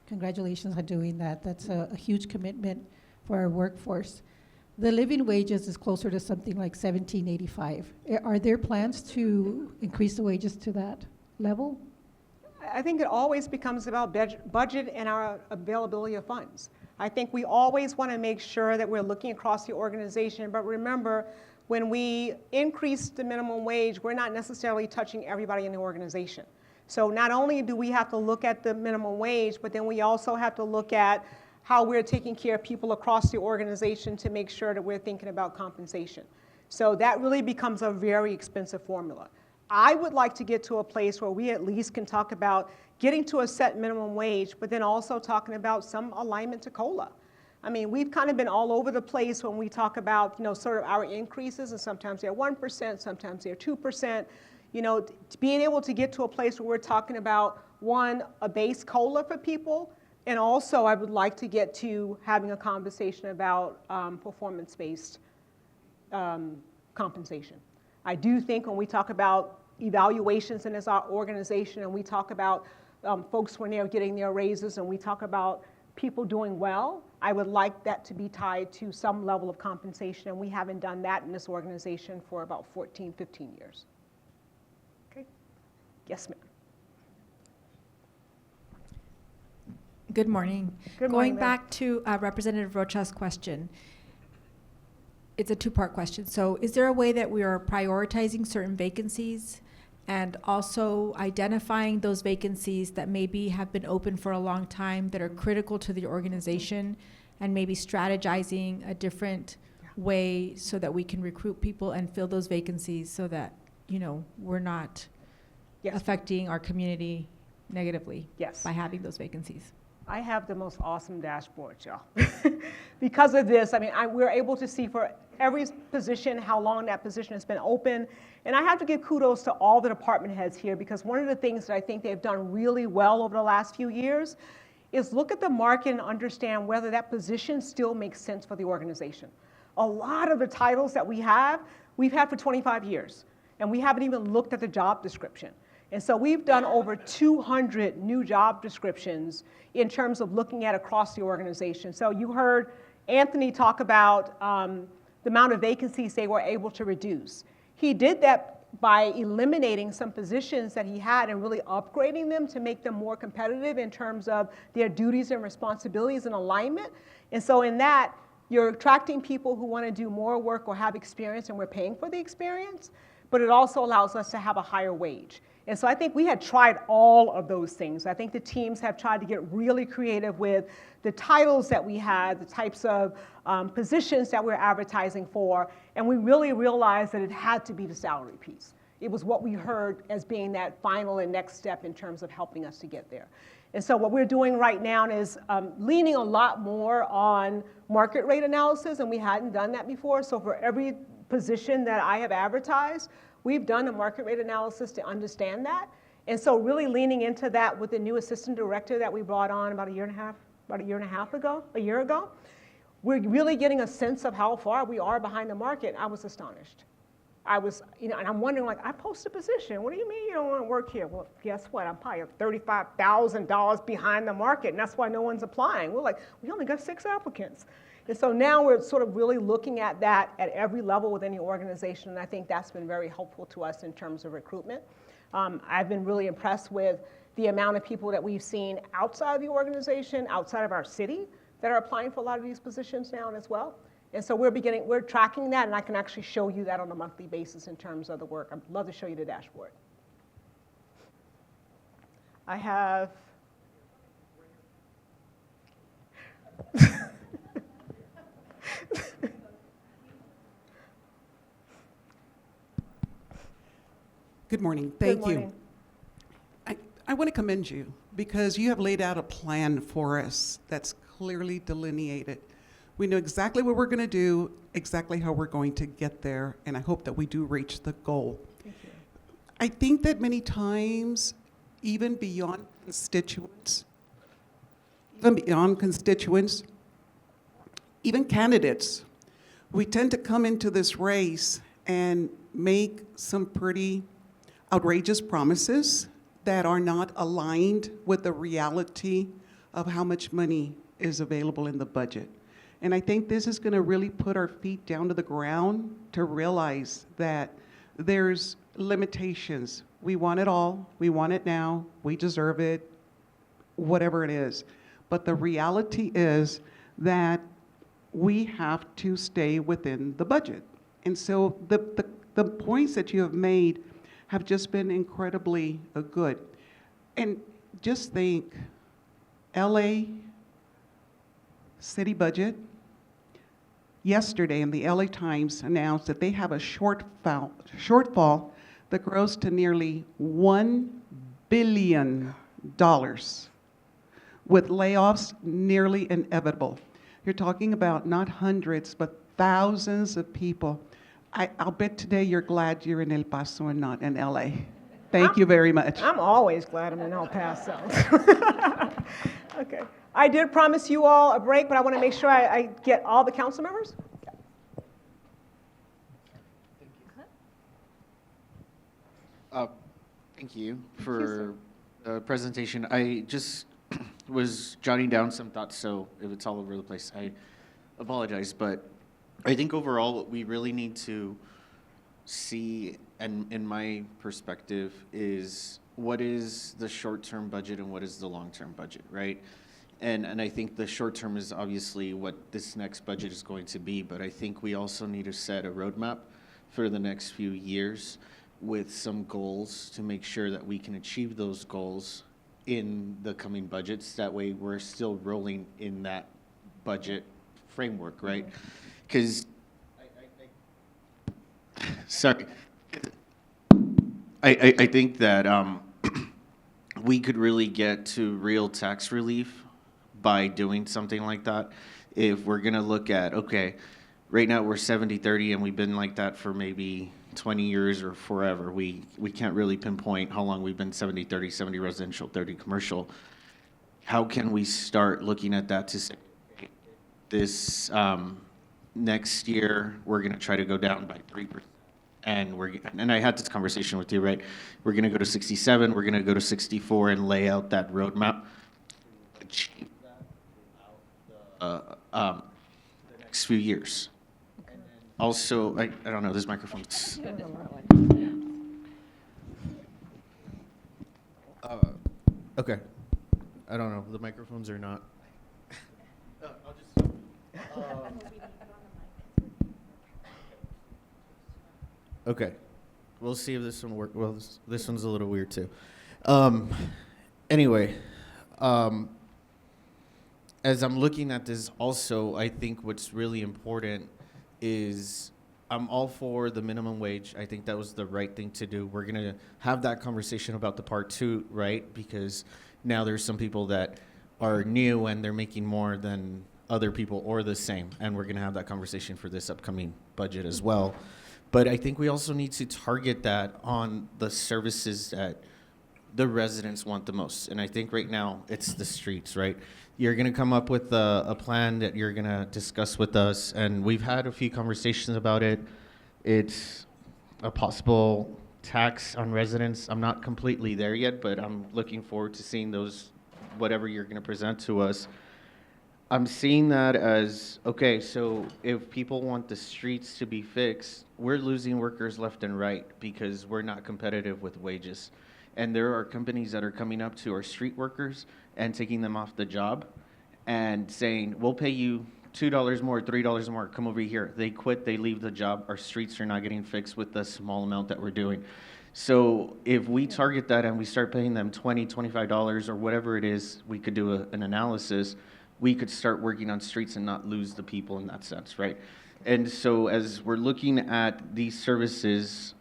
congratulations on doing that. That's a huge commitment for our workforce. the living wages is closer to something like 1785. Are there plans to increase the wages to that level? I think it always becomes about budget and our availability of funds. I think we always want to make sure that we're looking across the organization, but remember, when we increase the minimum wage, we're not necessarily touching everybody in the organization. So not only do we have to look at the minimum wage, but then we also have to look at how we're taking care of people across the organization to make sure that we're thinking about compensation. So that really becomes a very expensive formula. I would like to get to a place where we at least can talk about getting to a set minimum wage, but then also talking about some alignment to COLA. I mean, we've kind of been all over the place when we talk about, sort of our increases, and sometimes they're 1%, sometimes they're 2%. Being able to get to a place where we're talking about, one, a base COLA for people, and also I would like to get to having a conversation about performance-based compensation. I do think when we talk about evaluations in our organization, and we talk about folks when they're getting their raises, and we talk about people doing well, I would like that to be tied to some level of compensation, and we haven't done that in this organization for about 14, 15 years. Okay? Yes, ma'am. Good morning. Good morning, Going ma'am. back to Representative Rocha's question, it's a two-part question. So is there a way that we are prioritizing certain vacancies and also identifying those vacancies that maybe have been open for a long time that are critical to the organization, and maybe strategizing a different way so that we can recruit people and fill those vacancies so that, we're not Yes. affecting our community negatively Yes. by having those vacancies? I have the most awesome dashboard, y'all. Because of this, we're able to see for every position how long that position has been open. And I have to give kudos to all the department heads here, because one of the things that I think they've done really well over the last few years is look at the market and understand whether that position still makes sense for the organization. A lot of the titles that we've had for 25 years, and we haven't even looked at the job description. And so we've done over 200 new job descriptions in terms of looking at across the organization. So you heard Anthony talk about the amount of vacancies they were able to reduce. He did that by eliminating some positions that he had and really upgrading them to make them more competitive in terms of their duties and responsibilities and alignment. And so in that, you're attracting people who want to do more work or have experience, and we're paying for the experience, but it also allows us to have a higher wage. And so I think we had tried all of those things. I think the teams have tried to get really creative with the titles that we had, the types of positions that we're advertising for, and we really realized that it had to be the salary piece. It was what we heard as being that final and next step in terms of helping us to get there. And so what we're doing right now is leaning a lot more on market rate analysis, and we hadn't done that before. So for every position that I have advertised, we've done a market rate analysis to understand that. And so really leaning into that with the new assistant director that we brought on about a year and a year ago, we're really getting a sense of how far we are behind the market. I was astonished. And I'm wondering, I post a position. What do you mean you don't want to work here? Well, guess what? I'm probably $35,000 behind the market, and that's why no one's applying. We're like, we only got 6 applicants. And so now we're sort of really looking at that at every level within the organization, and I think that's been very helpful to us in terms of recruitment. I've been really impressed with the amount of people that we've seen outside of the organization, outside of our city, that are applying for a lot of these positions now as well. And so we're tracking that, and I can actually show you that on a monthly basis in terms of the work. I'd love to show you the dashboard. I have Good morning. Thank Good you. morning. I want to commend you because you have laid out a plan for us that's clearly delineated. We know exactly what we're going to do, exactly how we're going to get there, and I hope that we do reach the goal. Thank you. I think that many times, even beyond constituents, even candidates, we tend to come into this race and make some pretty outrageous promises that are not aligned with the reality of how much money is available in the budget. And I think this is going to really put our feet down to the ground to realize that there's limitations. We want it all. We want it now. We deserve it, whatever it is. But the reality is that we have to stay within the budget. And so the points that you have made have just been incredibly good. And just think, LA city budget, yesterday in the LA Times announced that they have a shortfall that grows to nearly $1 billion, with layoffs nearly inevitable. You're talking about not hundreds, but thousands of people. I'll bet today you're glad you're in El Paso and not in LA. Thank you very much. I'm always glad I'm in El Paso. Okay. I did promise you all a break, but I want to make sure I get all the council members. Thank you for the presentation. I just was jotting down some thoughts, so if it's all over the place, I apologize. But I think overall what we really need to see, and in my perspective, is what is the short-term budget and what is the long-term budget, right? And I think the short-term is obviously what this next budget is going to be, but I think we also need to set a roadmap for the next few years with some goals to make sure that we can achieve those goals in the coming budgets. That way we're still rolling in that budget framework, right? Because, sorry, I think that we could really get to real tax relief by doing something like that. If we're gonna look at, okay, right now we're 70-30 and we've been like that for maybe 20 years or forever. We can't really pinpoint how long we've been 70-30, 70 residential, 30 commercial. How can we start looking at that to say, this next year we're gonna try to go down by 3%. And I had this conversation with you, right? We're gonna go to 67, we're gonna go to 64 and lay out that roadmap to achieve that the next few years. Also, I don't know, this microphone's. Okay. I don't know, the microphones are not. Okay. We'll see if this one works. Well, this one's a little weird too. Anyway, as I'm looking at this also, I think what's really important is I'm all for the minimum wage. I think that was the right thing to do. We're going to have that conversation about the part two, right? Because now there's some people that are new and they're making more than other people or the same. And we're going to have that conversation for this upcoming budget as well. But I think we also need to target that on the services that the residents want the most. And I think right now it's the streets, right? You're going to come up with a plan that you're going to discuss with us. And we've had a few conversations about it. It's a possible tax on residents. I'm not completely there yet, but I'm looking forward to seeing those, whatever you're going to present to us. I'm seeing that as, okay, so if people want the streets to be fixed, we're losing workers left and right because we're not competitive with wages. And there are companies that are coming up to our street workers and taking them off the job and saying, we'll pay you $2 more, $3 more, come over here. They quit, they leave the job. Our streets are not getting fixed with the small amount that we're doing. So if we target that and we start paying them $20, $25 or whatever it is, we could do an analysis. We could start working on streets and not lose the people in that sense, right? And so as we're looking at these services,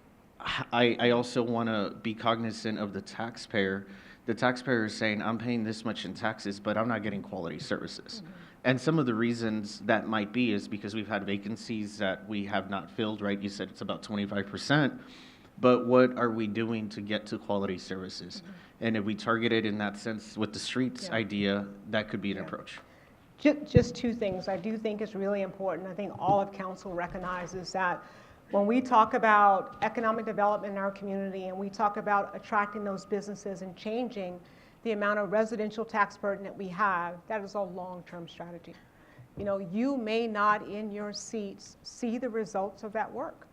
I also want to be cognizant of the taxpayer. The taxpayer is saying, I'm paying this much in taxes, but I'm not getting quality services. Mm-hmm. And some of the reasons that might be is because we've had vacancies that we have not filled, right? You said it's about 25%. But what are we doing to get to quality services? Mm-hmm. And if we target it in that sense with the streets idea, that could be an approach. Just two things I do think is really important. I think all of council recognizes that when we talk about economic development in our community and we talk about attracting those businesses and changing the amount of residential tax burden that we have, that is a long-term strategy. You know, you may not in your seats see the results of that work,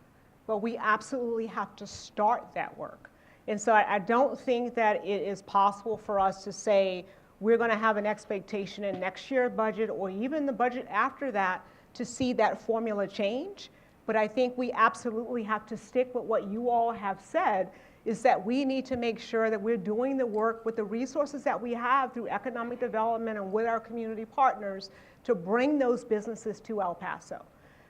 but we absolutely have to start that work. And so I don't think that it is possible for us to say we're going to have an expectation in next year's budget or even the budget after that to see that formula change. But I think we absolutely have to stick with what you all have said, is that we need to make sure that we're doing the work with the resources that we have through economic development and with our community partners to bring those businesses to El Paso.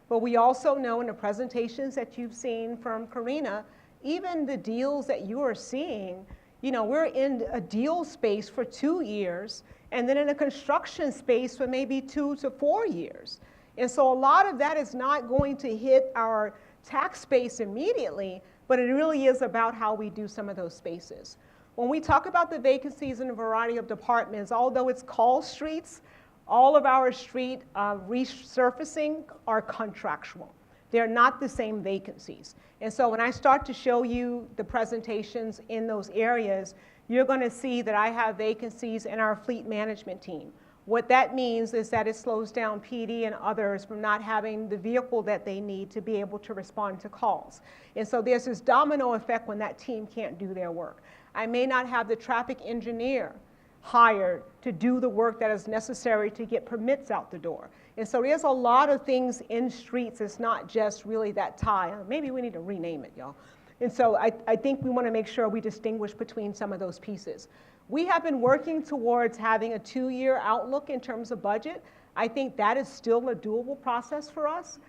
But we also know in the presentations that you've seen from Karina, even the deals that you are seeing, you know, we're in a deal space for 2 years and then in a construction space for maybe 2 to 4 years. And so a lot of that is not going to hit our tax base immediately, but it really is about how we do some of those spaces. When we talk about the vacancies in a variety of departments, although it's called streets, all of our street resurfacing are contractual. They're not the same vacancies. And so when I start to show you the presentations in those areas, you're going to see that I have vacancies in our fleet management team. What that means is that it slows down PD and others from not having the vehicle that they need to be able to respond to calls. And so there's this domino effect when that team can't do their work. I may not have the traffic engineer hired to do the work that is necessary to get permits out the door. And so there's a lot of things in streets. It's not just really that tie. Maybe we need to rename it, y'all. And so I think we want to make sure we distinguish between some of those pieces. We have been working towards having a 2-year outlook in terms of budget. I think that is still a doable process for us.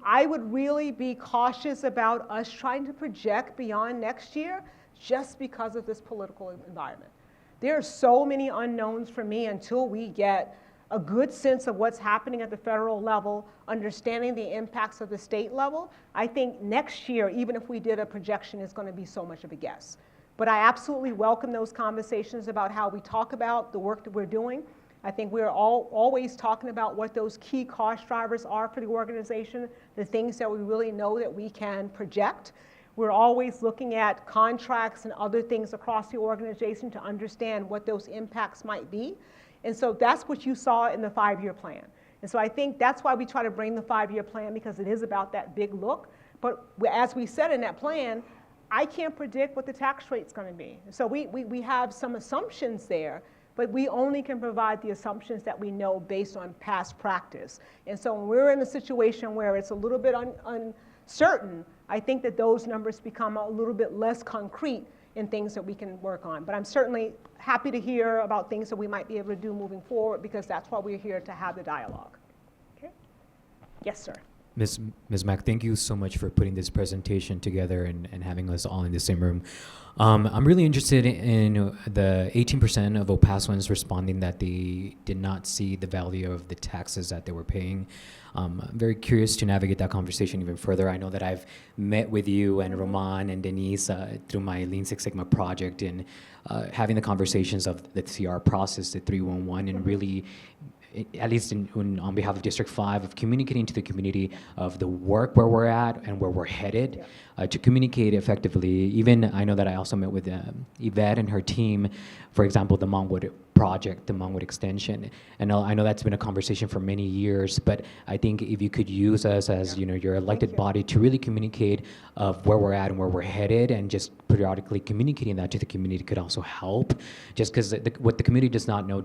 I would really be cautious about us trying to project beyond next year just because of this political environment. There are so many unknowns for me until we get a good sense of what's happening at the federal level, understanding the impacts of the state level. I think next year, even if we did a projection, is going to be so much of a guess. But I absolutely welcome those conversations about how we talk about the work that we're doing. I think we're always talking about what those key cost drivers are for the organization, the things that we really know that we can project. We're always looking at contracts and other things across the organization to understand what those impacts might be. And so that's what you saw in the 5-year plan. And so I think that's why we try to bring the 5-year plan, because it is about that big look. But as we said in that plan, I can't predict what the tax rate's going to be. So we have some assumptions there, but we only can provide the assumptions that we know based on past practice. And so when we're in a situation where it's a little bit uncertain, I think that those numbers become a little bit less concrete in things that we can work on. But I'm certainly happy to hear about things that we might be able to do moving forward, because that's why we're here to have the dialogue. Okay? Yes, sir. Ms. Mack, thank you so much for putting this presentation together and having us all in the same room. I'm really interested in the 18% of El Pasoans responding that they did not see the value of the taxes that they were paying. I'm very curious to navigate that conversation even further. I know that I've met with you and Roman and Denise through my Lean Six Sigma project, and having the conversations of the CR process, the 311, and really, at least on behalf of District 5, of communicating to the community of the work where we're at and where we're headed, to communicate effectively. Even I know that I also met with Yvette and her team, for example, the Montwood project, the Montwood extension. And I know that's been a conversation for many years, but I think if you could use us as your elected body to really communicate of where we're at and where we're headed, and just periodically communicating that to the community could also help. Just because what the community does not know,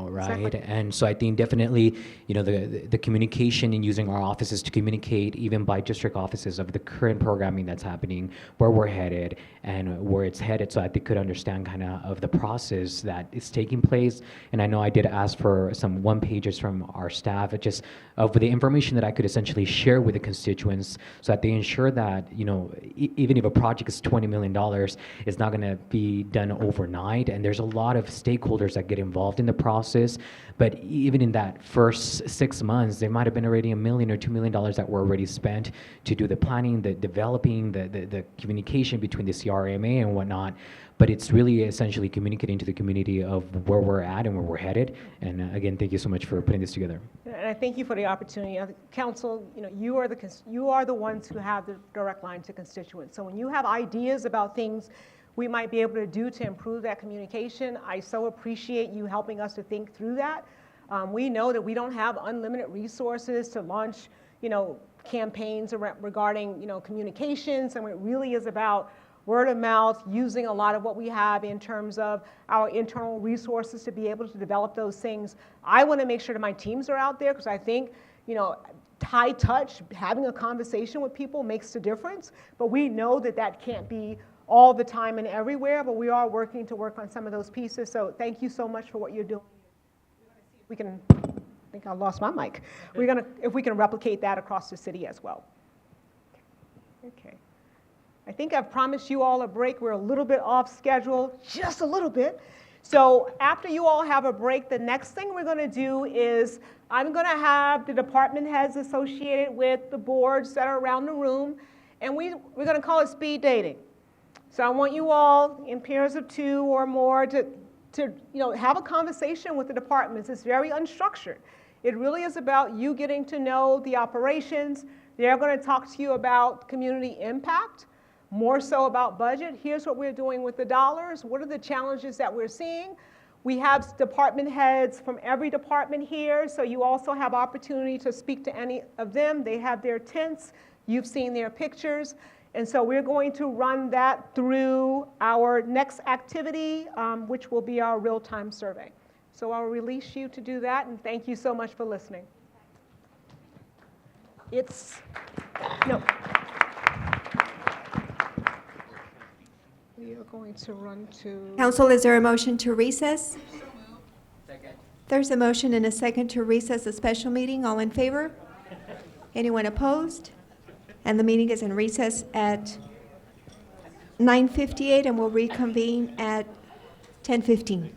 right? Exactly. And so I think definitely, the communication and using our offices to communicate, even by district offices, of the current programming that's happening, where we're headed and where it's headed, so that they could understand kind of the process that is taking place. And I know I did ask for some one-pagers from our staff, just of the information that I could essentially share with the constituents, so that they ensure that, even if a project is $20 million, it's not going to be done overnight. And there's a lot of stakeholders that get involved in the process. But even in that first 6 months, there might have been already $1 million or $2 million that were already spent to do the planning, the developing, the communication between the CRMA and whatnot. But it's really essentially communicating to the community of where we're at and where we're headed. And again, thank you so much for putting this together. And I thank you for the opportunity. Council, you are the ones who have the direct line to constituents. So when you have ideas about things we might be able to do to improve that communication, I so appreciate you helping us to think through that. We know that we don't have unlimited resources to launch, campaigns regarding, communications, and it really is about word of mouth, using a lot of what we have in terms of our internal resources to be able to develop those things. I want to make sure that my teams are out there because I think, high touch, having a conversation with people makes a difference, but we know that that can't be all the time and everywhere, but we are working on some of those pieces. So thank you so much for what you're doing. We can, I think I lost my mic. If we can replicate that across the city as well. Okay. I think I've promised you all a break. We're a little bit off schedule, just a little bit. So after you all have a break, the next thing we're going to do is I'm going to have the department heads associated with the boards that are around the room, and we're going to call it speed dating. So I want you all in pairs of 2 or more to have a conversation with the departments. It's very unstructured. It really is about you getting to know the operations. They're going to talk to you about community impact, more so about budget. Here's what we're doing with the dollars. What are the challenges that we're seeing? We have department heads from every department here, so you also have opportunity to speak to any of them. They have their tents. You've seen their pictures. And so we're going to run that through our next activity, which will be our real-time survey. So I'll release you to do that, and thank you so much for listening. We are going to run to... Council, is there a motion to recess? Second. There's a motion and a second to recess the special meeting. All in favor? Anyone opposed? And the meeting is in recess at 9:58, and we'll reconvene at 10:15.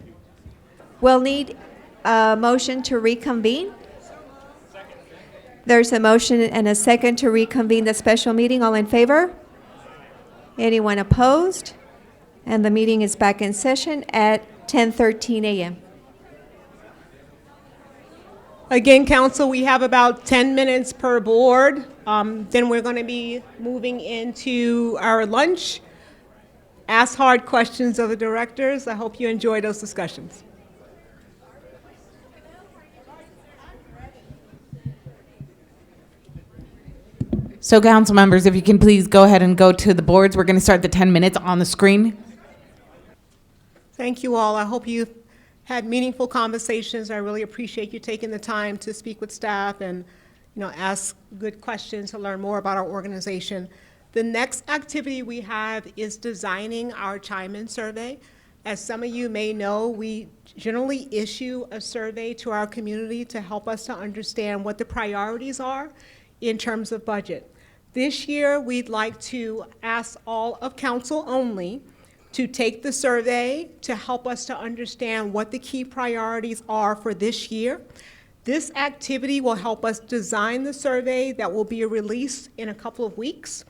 We'll need a motion to reconvene. There's a motion and a second to reconvene the special meeting. All in favor? Anyone opposed? And the meeting is back in session at 10:13 a.m. Again, Council, we have about 10 minutes per board. Then we're going to be moving into our lunch. Ask hard questions of the directors. I hope you enjoy those discussions. So council members, if you can please go ahead and go to the boards. We're going to start the 10 minutes on the screen. Thank you all. I hope you had meaningful conversations. I really appreciate you taking the time to speak with staff and ask good questions to learn more about our organization. The next activity we have is designing our chime-in survey. As some of you may know, we generally issue a survey to our community to help us to understand what the priorities are in terms of budget. This year, we'd like to ask all of council only to take the survey to help us to understand what the key priorities are for this year. This activity will help us design the survey that will be released in a couple of weeks.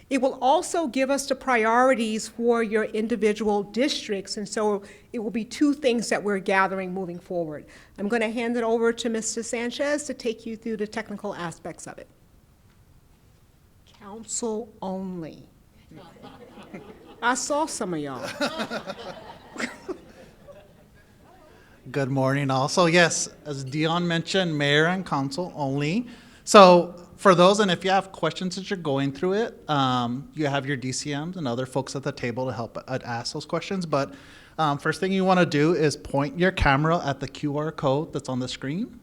It will also give us the priorities for your individual districts, and so it will be 2 things that we're gathering moving forward. I'm going to hand it over to Mr. Sanchez to take you through the technical aspects of it. Council only. I saw some of y'all. Good morning also. Yes, as Dion mentioned, mayor and council only. So for those, and if you have questions as you're going through it, you have your DCMs and other folks at the table to help ask those questions. But first thing you want to do is point your camera at the QR code that's on the screen.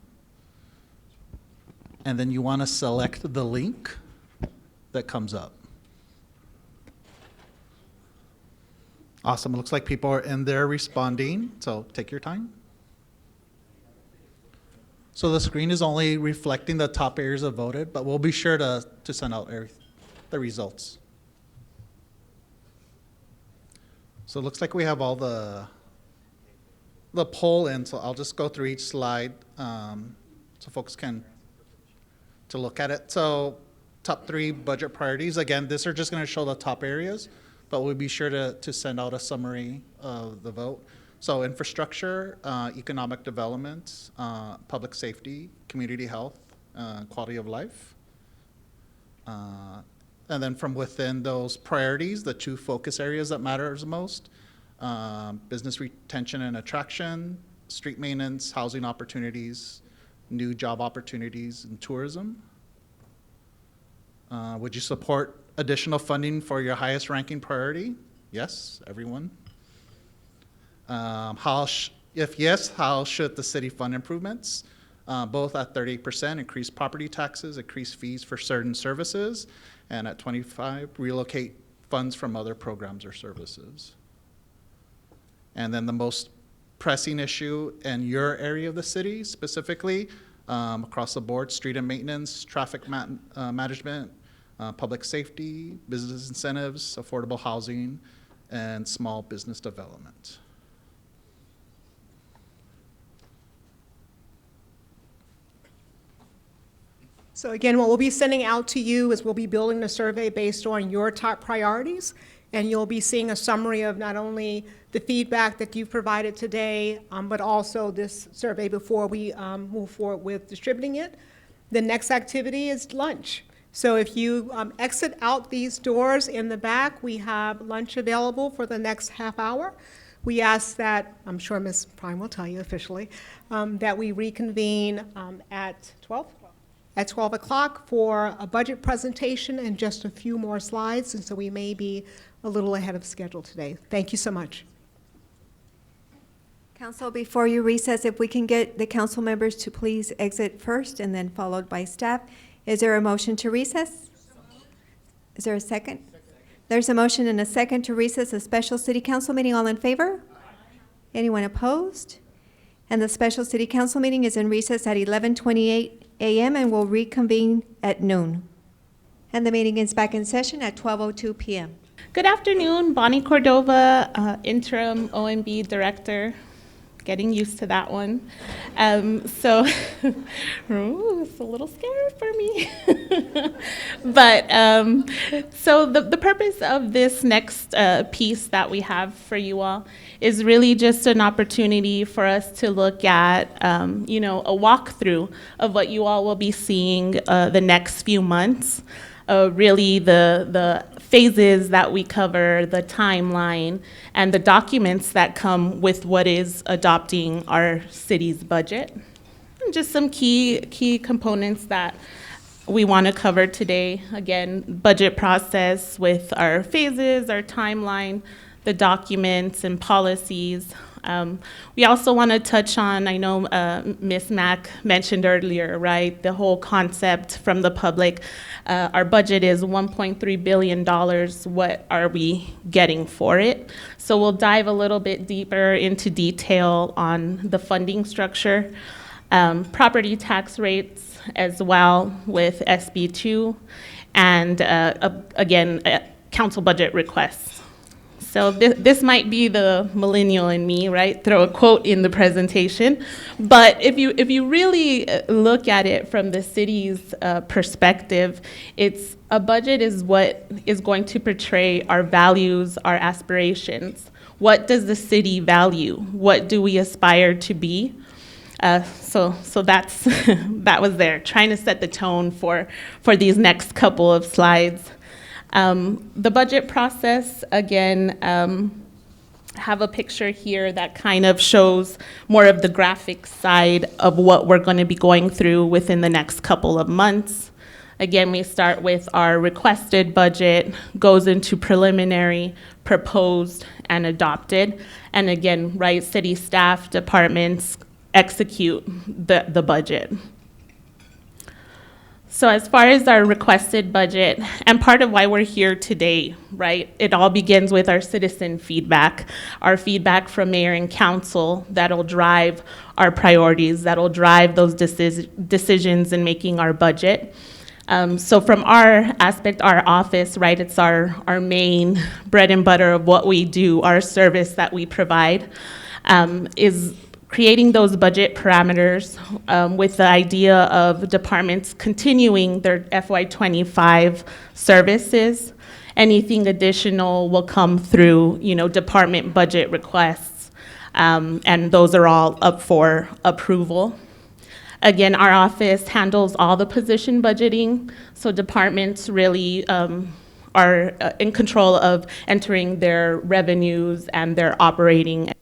And then you want to select the link that comes up. Awesome. It looks like people are in there responding, so take your time. So the screen is only reflecting the top areas that voted, but we'll be sure to send out the results. So it looks like we have all the poll in, so I'll just go through each slide so folks can to look at it. So top 3 budget priorities. Again, these are just going to show the top areas, but we'll be sure to send out a summary of the vote. So infrastructure, economic development, public safety, community health, quality of life. And then from within those priorities, the 2 focus areas that matter the most, business retention and attraction, street maintenance, housing opportunities, new job opportunities, and tourism? Would you support additional funding for your highest ranking priority? Yes, everyone. If yes, how should the city fund improvements? Both at 38%, increase property taxes, increase fees for certain services, and at 25, relocate funds from other programs or services. And then the most pressing issue in your area of the city, specifically, across the board, street and maintenance, traffic management, public safety, business incentives, affordable housing, and small business development. So again, what we'll be sending out to you is we'll be building a survey based on your top priorities, and you'll be seeing a summary of not only the feedback that you've provided today, but also this survey before we move forward with distributing it. The next activity is lunch. So if you exit out these doors in the back, we have lunch available for the next half hour. We ask that, I'm sure Ms. Prime will tell you officially, that we reconvene at 12? At 12 o'clock for a budget presentation and just a few more slides, and so we may be a little ahead of schedule today. Thank you so much. Council, before you recess, if we can get the council members to please exit first and then followed by staff. Is there a motion to recess? Is there a second? There's a motion and a second to recess a special city council meeting. All in favor? Anyone opposed? And the special city council meeting is in recess at 11:28 a.m. and will reconvene at noon. And the meeting is back in session at 12:02 p.m. Good afternoon, Bonnie Cordova, Interim OMB Director. Getting used to that one. So it's a little scary for me. But so the purpose of this next piece that we have for you all is really just an opportunity for us to look at, a walkthrough of what you all will be seeing the next few months. Really the phases that we cover, the timeline, and the documents that come with what is adopting our city's budget. And just some key components that we want to cover today. Again, budget process with our phases, our timeline, the documents and policies. We also want to touch on, I know Ms. Mack mentioned earlier, right, the whole concept from the public. Our budget is $1.3 billion. What are we getting for it? So we'll dive a little bit deeper into detail on the funding structure, property tax rates as well with SB2, and again, council budget requests. So this might be the millennial in me, right? Throw a quote in the presentation. But if you really look at it from the city's perspective, a budget is what is going to portray our values, our aspirations. What does the city value? What do we aspire to be? So that's that was there, trying to set the tone for these next couple of slides. The budget process, again, have a picture here that kind of shows more of the graphic side of what we're going to be going through within the next couple of months. Again, we start with our requested budget, goes into preliminary, proposed, and adopted. And again, right, city staff, departments execute the budget. So as far as our requested budget, and part of why we're here today, right, it all begins with our citizen feedback, our feedback from mayor and council that'll drive our priorities, that'll drive those decisions in making our budget. So from our aspect, our office, right, it's our main bread and butter of what we do, our service that we provide, is creating those budget parameters with the idea of departments continuing their FY25 services. Anything additional will come through, department budget requests, and those are all up for approval. Again, our office handles all the position budgeting, so departments really are in control of entering their revenues and their operating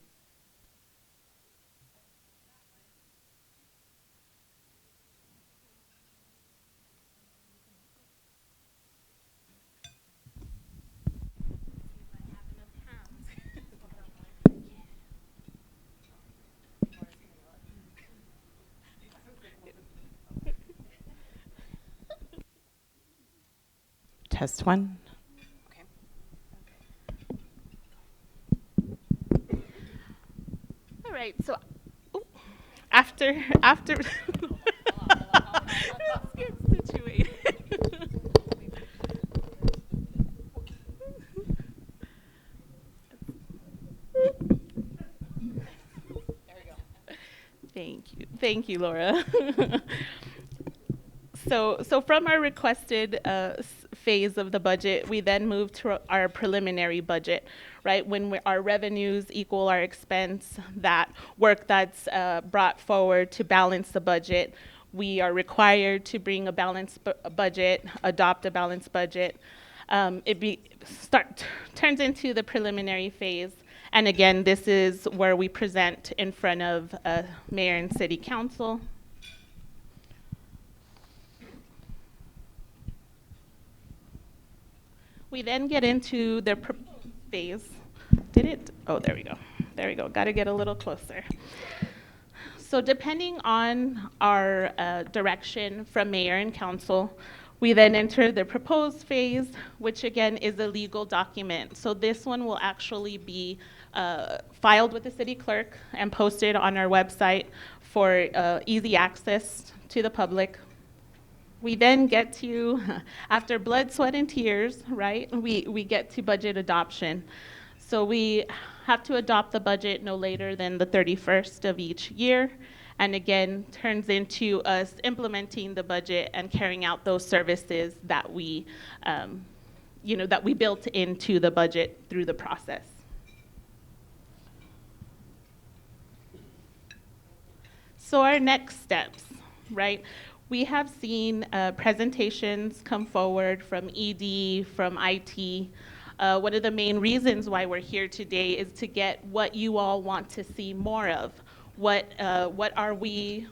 Test one. All right, so ooh, after let's get situated. Thank you, Laura. So from our requested phase of the budget, we then move to our preliminary budget, right? When our revenues equal our expense, that work that's brought forward to balance the budget, we are required to bring a balanced budget, adopt a balanced budget. Turns into the preliminary phase. And again, this is where we present in front of Mayor and City Council. We then get into the phase. Did it? Oh, there we go. There we go. Got to get a little closer. So depending on our direction from mayor and council, we then enter the proposed phase, which again is a legal document. So this one will actually be filed with the city clerk and posted on our website for easy access to the public. We then get to, after blood, sweat, and tears, right, we get to budget adoption. So we have to adopt the budget no later than the 31st of each year, and again, turns into us implementing the budget and carrying out those services that we, that we built into the budget through the process. So our next steps, right? We have seen presentations come forward from ED, from IT. One of the main reasons why we're here today is to get what you all want to see more of. What are we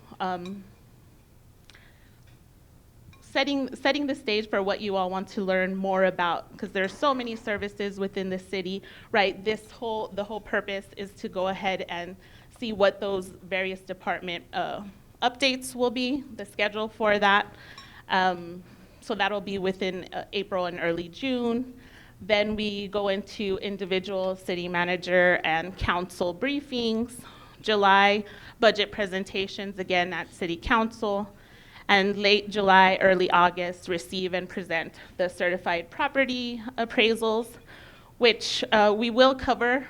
setting the stage for what you all want to learn more about? Because there's so many services within the city, right? The whole purpose is to go ahead and see what those various department updates will be, the schedule for that. So that'll be within April and early June. Then we go into individual city manager and council briefings. July, budget presentations again at city council. And late July, early August, receive and present the certified property appraisals, which we will cover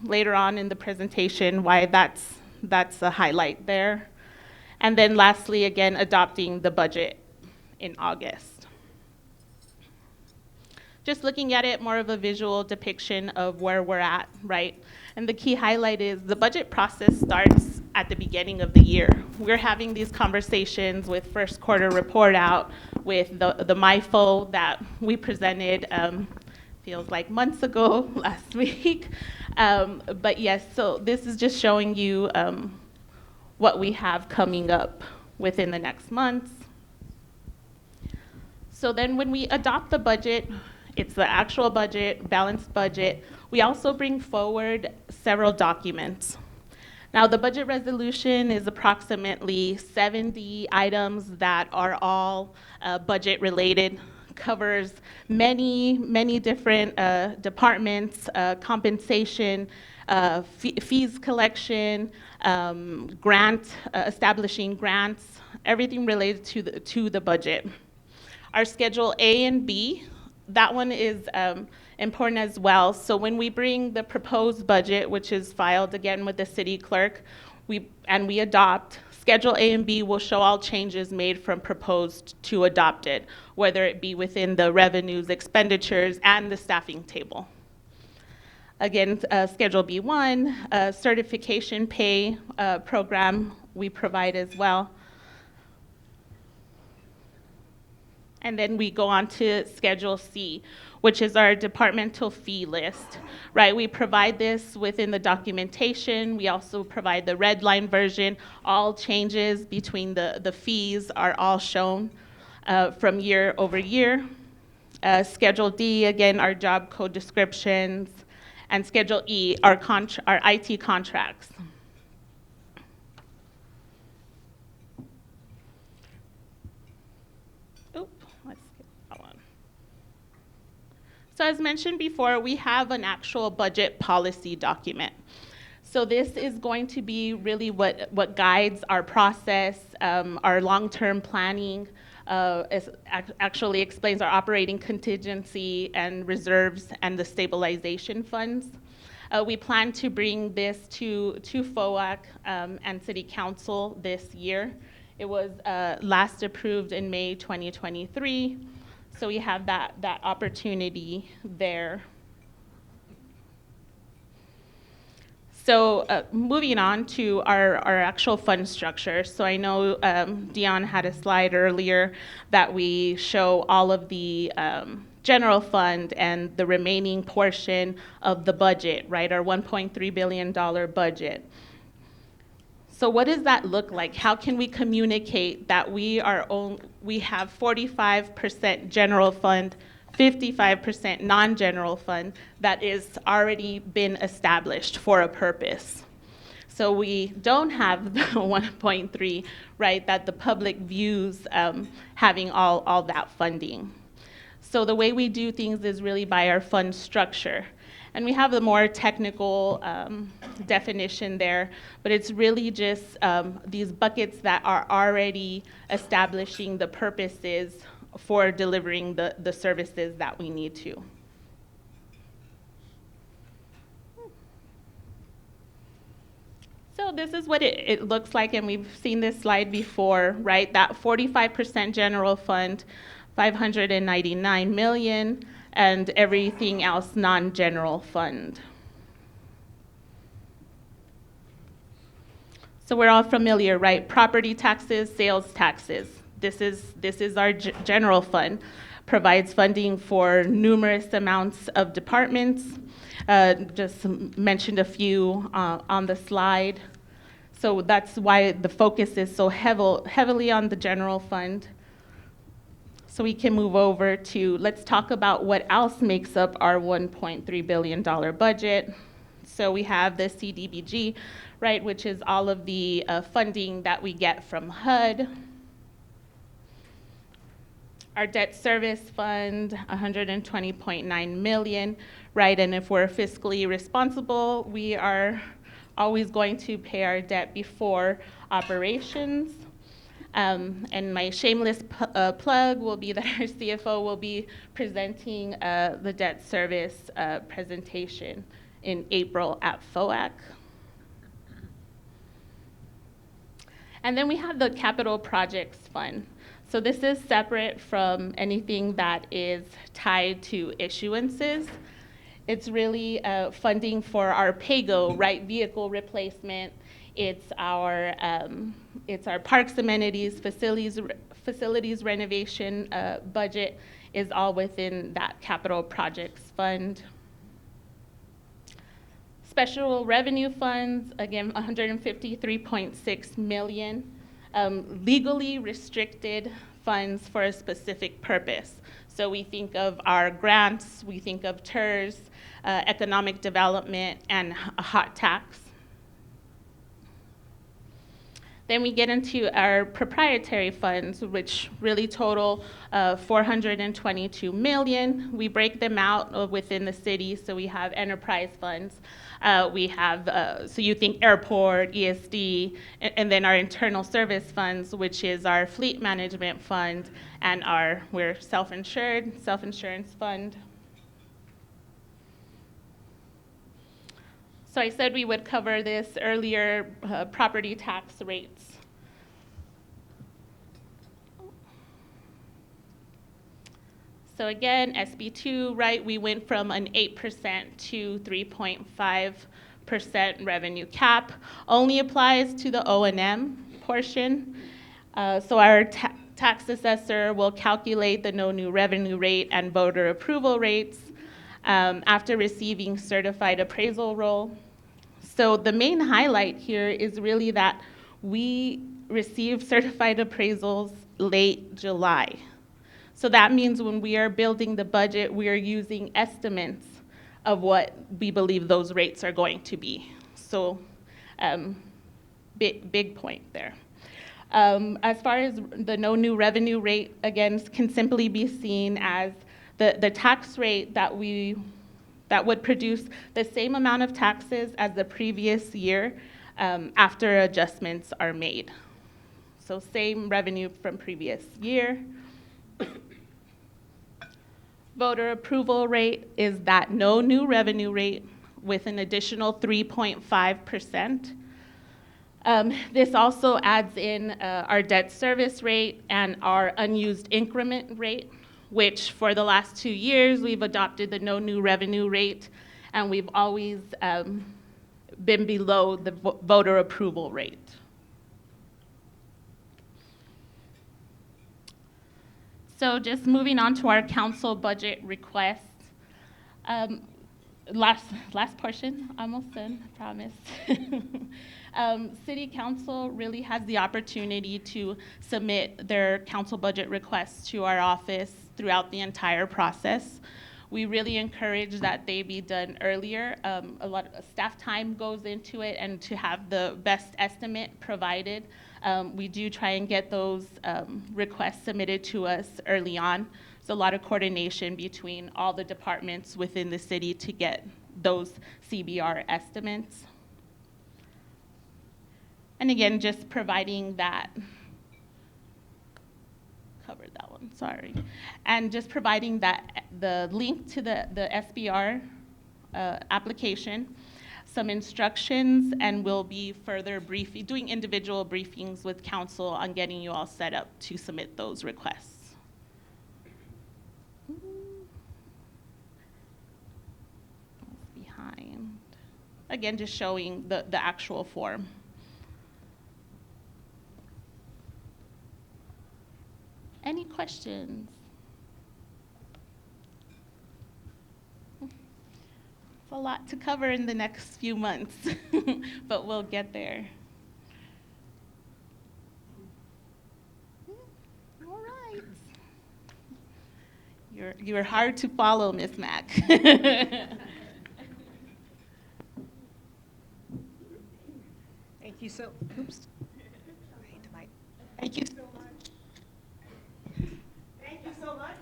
later on in the presentation, why that's a highlight there. And then lastly, again, adopting the budget in August. Just looking at it, more of a visual depiction of where we're at, right? And the key highlight is the budget process starts at the beginning of the year. We're having these conversations with first quarter report out, with the MIFO that we presented, feels like months ago, last week. But yes, so this is just showing you what we have coming up within the next months. So then when we adopt the budget, it's the actual budget, balanced budget. We also bring forward several documents. Now the budget resolution is approximately 70 items that are all budget related, covers many different departments, compensation, fees collection, establishing grants, everything related to the budget. Our Schedule A and B, that one is important as well. So when we bring the proposed budget, which is filed again with the city clerk, we adopt, Schedule A and B will show all changes made from proposed to adopted, whether it be within the revenues, expenditures, and the staffing table. Again, Schedule B1, certification pay program we provide as well. And then we go on to Schedule C, which is our departmental fee list, right? We provide this within the documentation. We also provide the red line version. All changes between the fees are all shown from year over year. Schedule D, again, our job code descriptions. And Schedule E, our IT contracts. So as mentioned before, we have an actual budget policy document. So this is going to be really what guides our process, our long-term planning, actually explains our operating contingency and reserves and the stabilization funds. We plan to bring this to FOAC and City Council this year. It was last approved in May 2023, so we have that opportunity there. So moving on to our actual fund structure. So I know Dion had a slide earlier that we show all of the general fund and the remaining portion of the budget, right? Our $1.3 billion budget. So what does that look like? How can we communicate that we have 45% general fund, 55% non-general fund that is already been established for a purpose? So we don't have the 1.3, right, that the public views having all that funding. So the way we do things is really by our fund structure. And we have a more technical definition there, but it's really just these buckets that are already establishing the purposes for delivering the services that we need to. So this is what it looks like, and we've seen this slide before, right? That 45% general fund, 599 million, and everything else non-general fund. So we're all familiar, right? Property taxes, sales taxes. This is our general fund. Provides funding for numerous amounts of departments. Just mentioned a few on the slide. So that's why the focus is so heavily on the general fund. So we can move over to, let's talk about what else makes up our $1.3 billion budget. So we have the CDBG, right, which is all of the funding that we get from HUD. Our debt service fund, 120.9 million, right? And if we're fiscally responsible, we are always going to pay our debt before operations. And my shameless plug will be that our CFO will be presenting the debt service presentation in April at FOAC. And then we have the capital projects fund. So this is separate from anything that is tied to issuances. It's really funding for our PAYGO, right, vehicle replacement. It's our parks amenities, facilities renovation budget is all within that capital projects fund. Special revenue funds, again, 153.6 million. Legally restricted funds for a specific purpose. So we think of our grants, we think of TERS, economic development, and a hot tax. Then we get into our proprietary funds, which really total 422 million. We break them out within the city, so we have enterprise funds. We have, so you think airport, ESD, and then our internal service funds, which is our fleet management fund, and we're self-insured, self-insurance fund. So I said we would cover this earlier, property tax rates. So again, SB2, right, we went from an 8% to 3.5% revenue cap. Only applies to the O&M portion. So our tax assessor will calculate the no new revenue rate and voter approval rates after receiving certified appraisal roll. So the main highlight here is really that we received certified appraisals late July. So that means when we are building the budget, we are using estimates of what we believe those rates are going to be. So big point there. As far as the no new revenue rate, again, can simply be seen as the tax rate that would produce the same amount of taxes as the previous year after adjustments are made. So same revenue from previous year. Voter approval rate is that no new revenue rate with an additional 3.5%. This also adds in our debt service rate and our unused increment rate, which for the last 2 years, we've adopted the no new revenue rate, and we've always been below the voter approval rate. So just moving on to our council budget request. Last portion, almost done, I promise. City Council really has the opportunity to submit their council budget requests to our office throughout the entire process. We really encourage that they be done earlier. A lot of staff time goes into it, and to have the best estimate provided, we do try and get those requests submitted to us early on. There's a lot of coordination between all the departments within the city to get those CBR estimates. And again, just providing that, covered that one, sorry. And just providing that, the link to the SBR application, some instructions, and we'll be further doing individual briefings with council on getting you all set up to submit those requests. Behind. Again, just showing the actual form. Any questions? It's a lot to cover in the next few months, but we'll get there. All right. You're hard to follow, Ms. Mack. Thank you so, oops. Thank you so much. Thank you so much.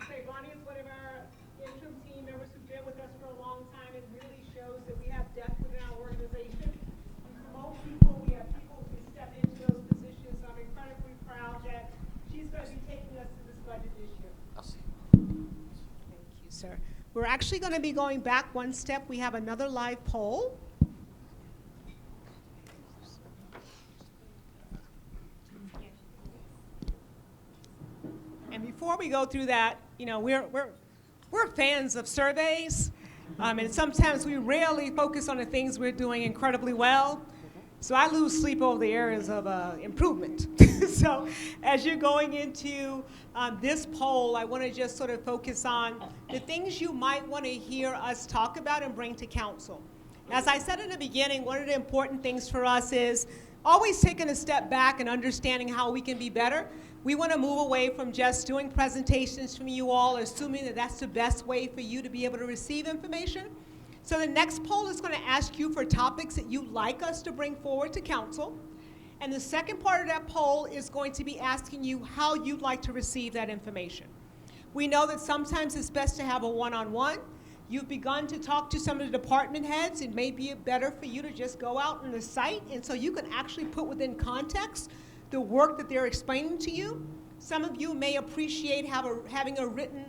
Say, Bonnie is one of our interim team members who's been with us for a long time. It really shows that we have depth within our organization. We promote people, we have people who can step into those positions. So I'm incredibly proud that she's going to be taking us to this budget this year. Thank you, sir. We're actually going to be going back one step. We have another live poll. And before we go through that, you know, we're fans of surveys, and sometimes we rarely focus on the things we're doing incredibly well. So I lose sleep over the areas of improvement. So as you're going into this poll, I want to just sort of focus on the things you might want to hear us talk about and bring to council. As I said in the beginning, one of the important things for us is always taking a step back and understanding how we can be better. We want to move away from just doing presentations from you all, assuming that that's the best way for you to be able to receive information. So the next poll is going to ask you for topics that you'd like us to bring forward to council. And the second part of that poll is going to be asking you how you'd like to receive that information. We know that sometimes it's best to have a one-on-one. You've begun to talk to some of the department heads. It may be better for you to just go out on the site, and so you can actually put within context the work that they're explaining to you. Some of you may appreciate having a written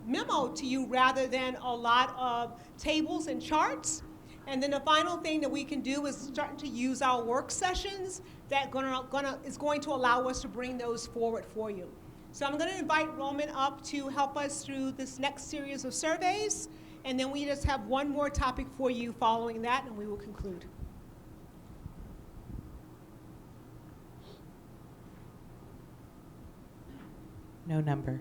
memo to you rather than a lot of tables and charts. And then the final thing that we can do is starting to use our work sessions that is going to allow us to bring those forward for you. So I'm going to invite Roman up to help us through this next series of surveys, and then we just have one more topic for you following that, and we will conclude. No number.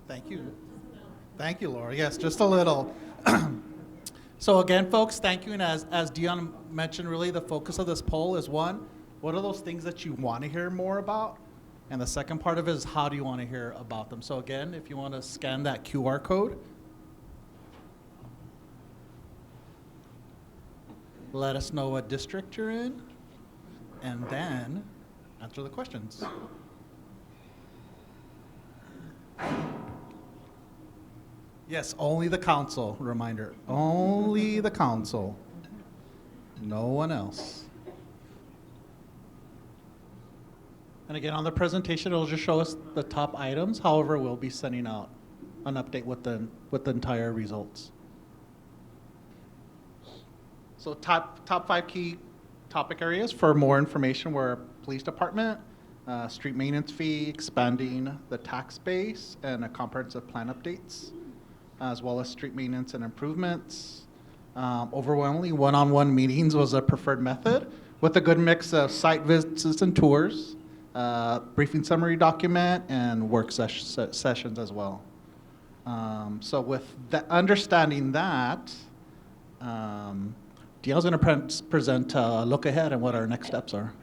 Thank you. Thank you, Laura. Yes, just a little. So again, folks, thank you. And as Dion mentioned, really the focus of this poll is one, what are those things that you want to hear more about? And the second part of it is how do you want to hear about them? So again, if you want to scan that QR code, let us know what district you're in, and then answer the questions. Yes, only the council, reminder, only the council, no one else. And again, on the presentation, it'll just show us the top items. However, we'll be sending out an update with the entire results. So top 5 key topic areas for more information were police department, street maintenance fee, expanding the tax base, and a comprehensive plan updates, as well as street maintenance and improvements. Overwhelmingly, one-on-one meetings was a preferred method with a good mix of site visits and tours, briefing summary document, and work sessions as well. So with understanding that, Dion's going to present a look ahead and what our next steps are.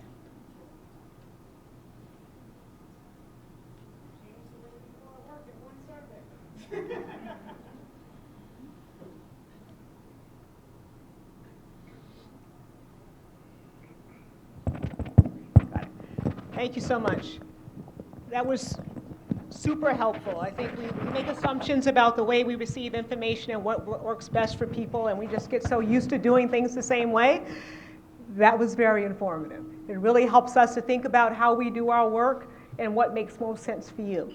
Thank you so much. That was super helpful. I think we make assumptions about the way we receive information and what works best for people, and we just get so used to doing things the same way. That was very informative. It really helps us to think about how we do our work and what makes most sense for you.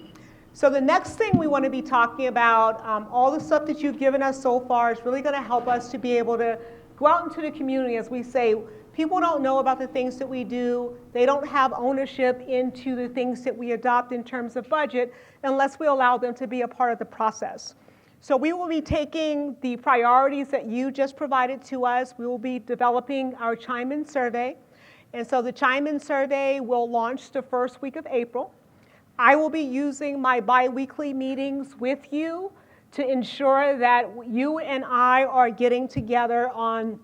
So the next thing we want to be talking about, all the stuff that you've given us so far is really going to help us to be able to go out into the community. As we say, people don't know about the things that we do. They don't have ownership into the things that we adopt in terms of budget unless we allow them to be a part of the process. So we will be taking the priorities that you just provided to us. We will be developing our chime-in survey. And so the chime-in survey will launch the first week of April. I will be using my bi-weekly meetings with you to ensure that you and I are getting together on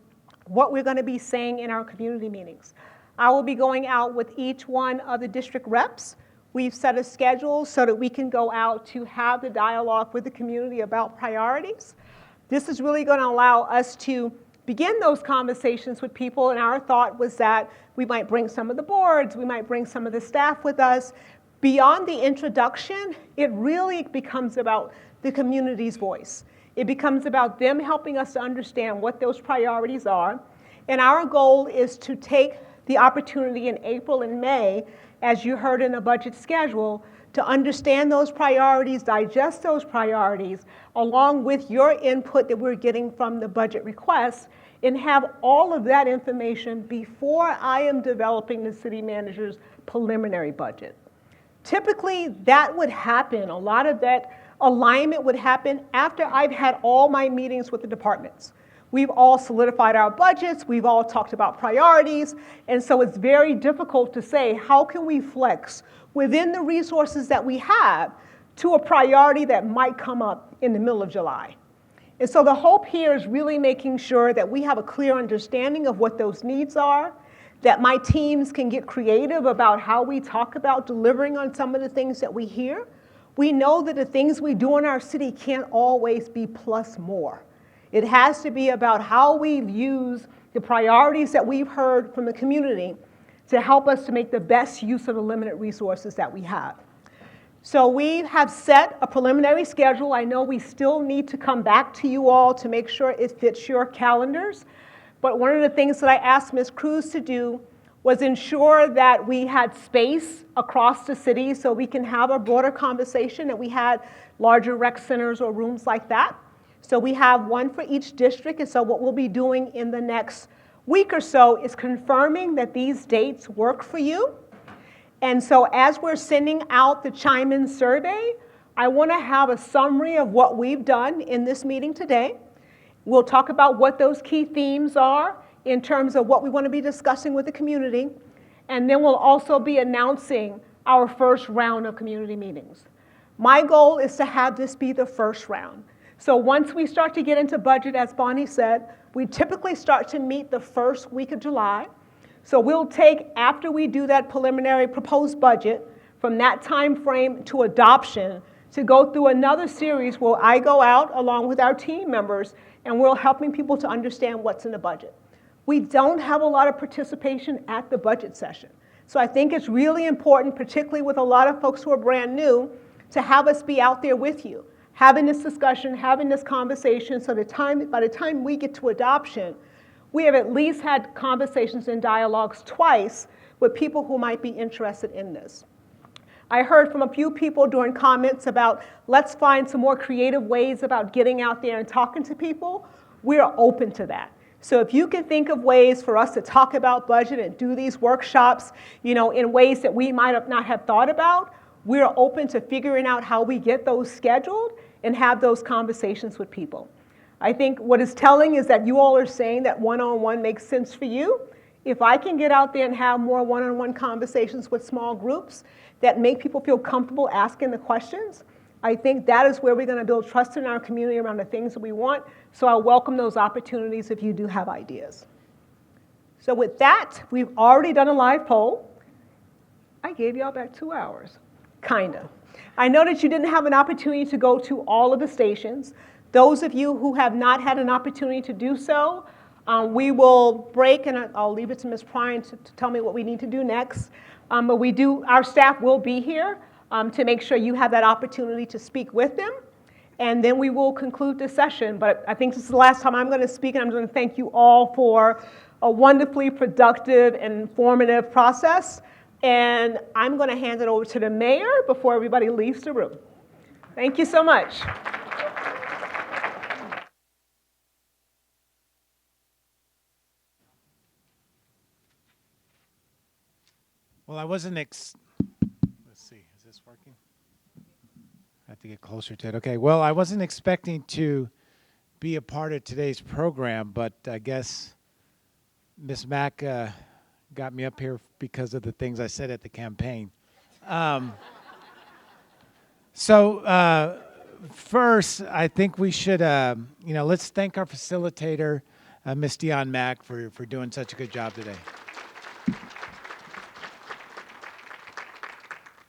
what we're going to be saying in our community meetings. I will be going out with each one of the district reps. We've set a schedule so that we can go out to have the dialogue with the community about priorities. This is really going to allow us to begin those conversations with people, and our thought was that we might bring some of the boards, we might bring some of the staff with us. Beyond the introduction, it really becomes about the community's voice. It becomes about them helping us to understand what those priorities are. And our goal is to take the opportunity in April and May, as you heard in the budget schedule, to understand those priorities, digest those priorities, along with your input that we're getting from the budget requests, and have all of that information before I am developing the city manager's preliminary budget. Typically, that would happen, a lot of that alignment would happen after I've had all my meetings with the departments. We've all solidified our budgets, we've all talked about priorities, and so it's very difficult to say how can we flex within the resources that we have to a priority that might come up in the middle of July. And so the hope here is really making sure that we have a clear understanding of what those needs are, that my teams can get creative about how we talk about delivering on some of the things that we hear. We know that the things we do in our city can't always be plus more. It has to be about how we use the priorities that we've heard from the community to help us to make the best use of the limited resources that we have. So we have set a preliminary schedule. I know we still need to come back to you all to make sure it fits your calendars. But one of the things that I asked Ms. Cruz to do was ensure that we had space across the city so we can have a broader conversation, that we had larger rec centers or rooms like that. So we have one for each district, and so what we'll be doing in the next week or so is confirming that these dates work for you. And so as we're sending out the chime-in survey, I want to have a summary of what we've done in this meeting today. We'll talk about what those key themes are in terms of what we want to be discussing with the community. And then we'll also be announcing our first round of community meetings. My goal is to have this be the first round. So once we start to get into budget, as Bonnie said, we typically start to meet the first week of July. So we'll take, after we do that preliminary proposed budget, from that time frame to adoption, to go through another series where I go out along with our team members and we're helping people to understand what's in the budget. We don't have a lot of participation at the budget session. So I think it's really important, particularly with a lot of folks who are brand new, to have us be out there with you, having this discussion, having this conversation, so by the time we get to adoption, we have at least had conversations and dialogues twice with people who might be interested in this. I heard from a few people during comments about let's find some more creative ways about getting out there and talking to people. We are open to that. So if you can think of ways for us to talk about budget and do these workshops, in ways that we might not have thought about, we're open to figuring out how we get those scheduled and have those conversations with people. I think what is telling is that you all are saying that one-on-one makes sense for you. If I can get out there and have more one-on-one conversations with small groups that make people feel comfortable asking the questions, I think that is where we're going to build trust in our community around the things that we want. So I welcome those opportunities if you do have ideas. So with that, we've already done a live poll. I gave y'all back 2 hours, kinda. I know that you didn't have an opportunity to go to all of the stations. Those of you who have not had an opportunity to do so, we will break, and I'll leave it to Ms. Prine to tell me what we need to do next. But our staff will be here to make sure you have that opportunity to speak with them. And then we will conclude this session. But I think this is the last time I'm going to speak, and I'm going to thank you all for a wonderfully productive and informative process. And I'm going to hand it over to the mayor before everybody leaves the room. Thank you so much. Well, I wasn't let's see, is this working? I have to get closer to it. Okay, well, I wasn't expecting to be a part of today's program, but I guess Ms. Mack got me up here because of the things I said at the campaign. First, I think we should, let's thank our facilitator, Ms. Dion Mack, for doing such a good job today.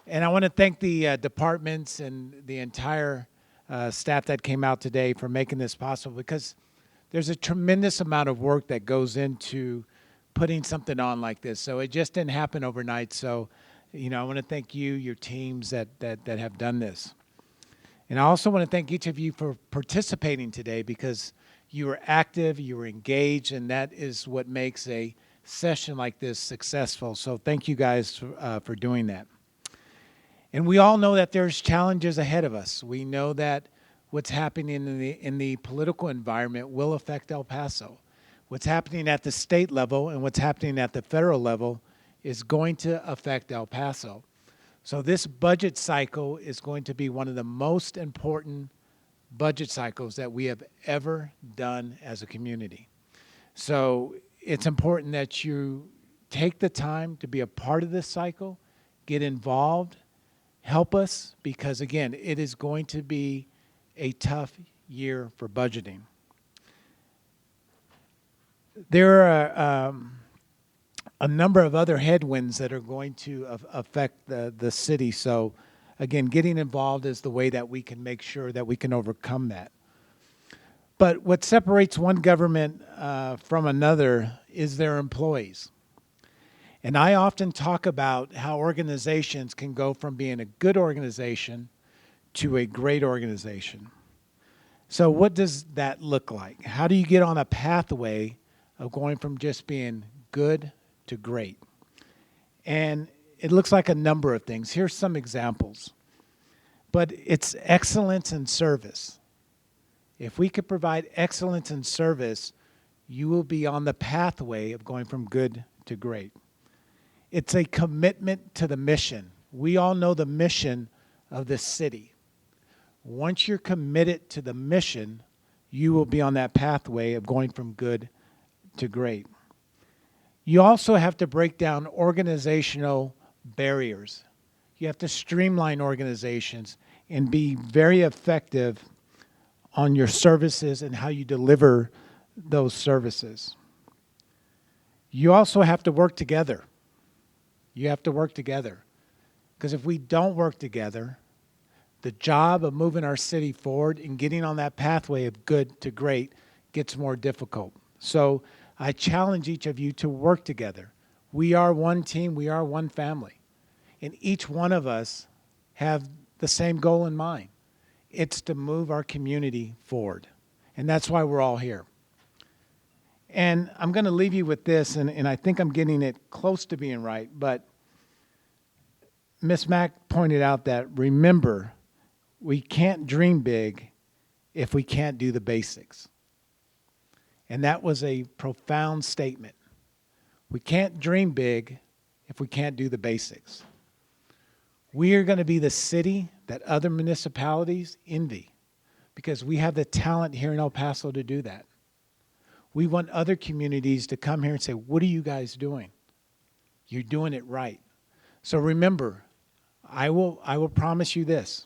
And I want to thank the departments and the entire staff that came out today for making this possible, because there's a tremendous amount of work that goes into putting something on like this. So it just didn't happen overnight. So, I want to thank you, your teams that have done this. And I also want to thank each of you for participating today, because you were active, you were engaged, and that is what makes a session like this successful. So thank you guys for doing that. And we all know that there's challenges ahead of us. We know that what's happening in the political environment will affect El Paso. What's happening at the state level and what's happening at the federal level is going to affect El Paso. So this budget cycle is going to be one of the most important budget cycles that we have ever done as a community. So it's important that you take the time to be a part of this cycle, get involved, help us, because again, it is going to be a tough year for budgeting. There are a number of other headwinds that are going to affect the city. So again, getting involved is the way that we can make sure that we can overcome that. But what separates one government from another is their employees. And I often talk about how organizations can go from being a good organization to a great organization. So what does that look like? How do you get on a pathway of going from just being good to great? And it looks like a number of things. Here's some examples. But it's excellence in service. If we could provide excellence in service, you will be on the pathway of going from good to great. It's a commitment to the mission. We all know the mission of this city. Once you're committed to the mission, you will be on that pathway of going from good to great. You also have to break down organizational barriers. You have to streamline organizations and be very effective on your services and how you deliver those services. you also have to work together. You have to work together. Because if we don't work together, the job of moving our city forward and getting on that pathway of good to great gets more difficult. So I challenge each of you to work together. We are one team, we are one family. And each one of us have the same goal in mind. It's to move our community forward. And that's why we're all here. And I'm going to leave you with this, and I think I'm getting it close to being right, but Ms. Mack pointed out that, remember, we can't dream big if we can't do the basics. And that was a profound statement. We can't dream big if we can't do the basics. We are going to be the city that other municipalities envy because we have the talent here in El Paso to do that. We want other communities to come here and say, what are you guys doing? You're doing it right. So remember, I will promise you this,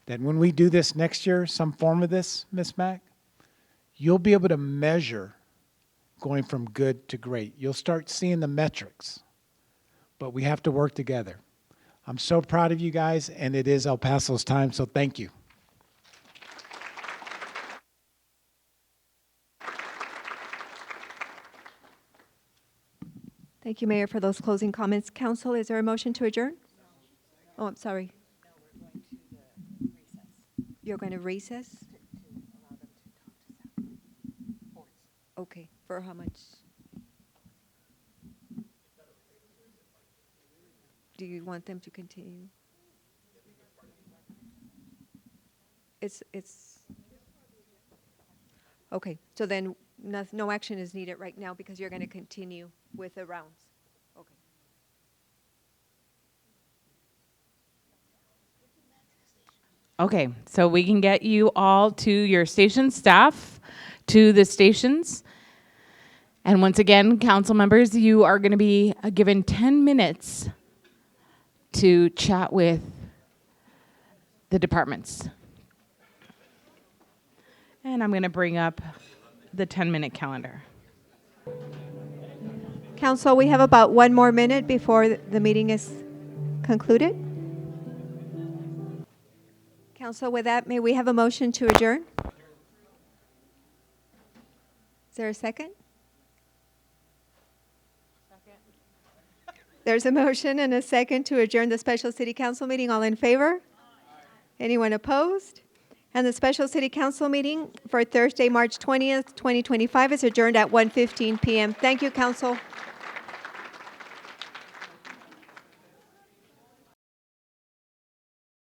that when we do this next year, some form of this, Ms. Mack, you'll be able to measure going from good to great. You'll start seeing the metrics, but we have to work together. I'm so proud of you guys, and it is El Paso's time, so thank you. Thank you, Mayor, for those closing comments. Council, is there a motion to adjourn? Oh, I'm sorry. You're going to recess? Okay, for how much? Do you want them to continue? It's, okay, so then no action is needed right now because you're going to continue with the rounds. Okay. Okay, so we can get you all to your station staff, to the stations. And once again, council members, you are going to be given 10 minutes to chat with the departments. And I'm going to bring up the 10-minute calendar. Council, we have about 1 more minute before the meeting is concluded. Council, with that, may we have a motion to adjourn? Is there a second? There's a motion and a second to adjourn the special city council meeting. All in favor? Anyone opposed? And the special city council meeting for Thursday, March 20th, 2025 is adjourned at 1:15 p.m. Thank you, council.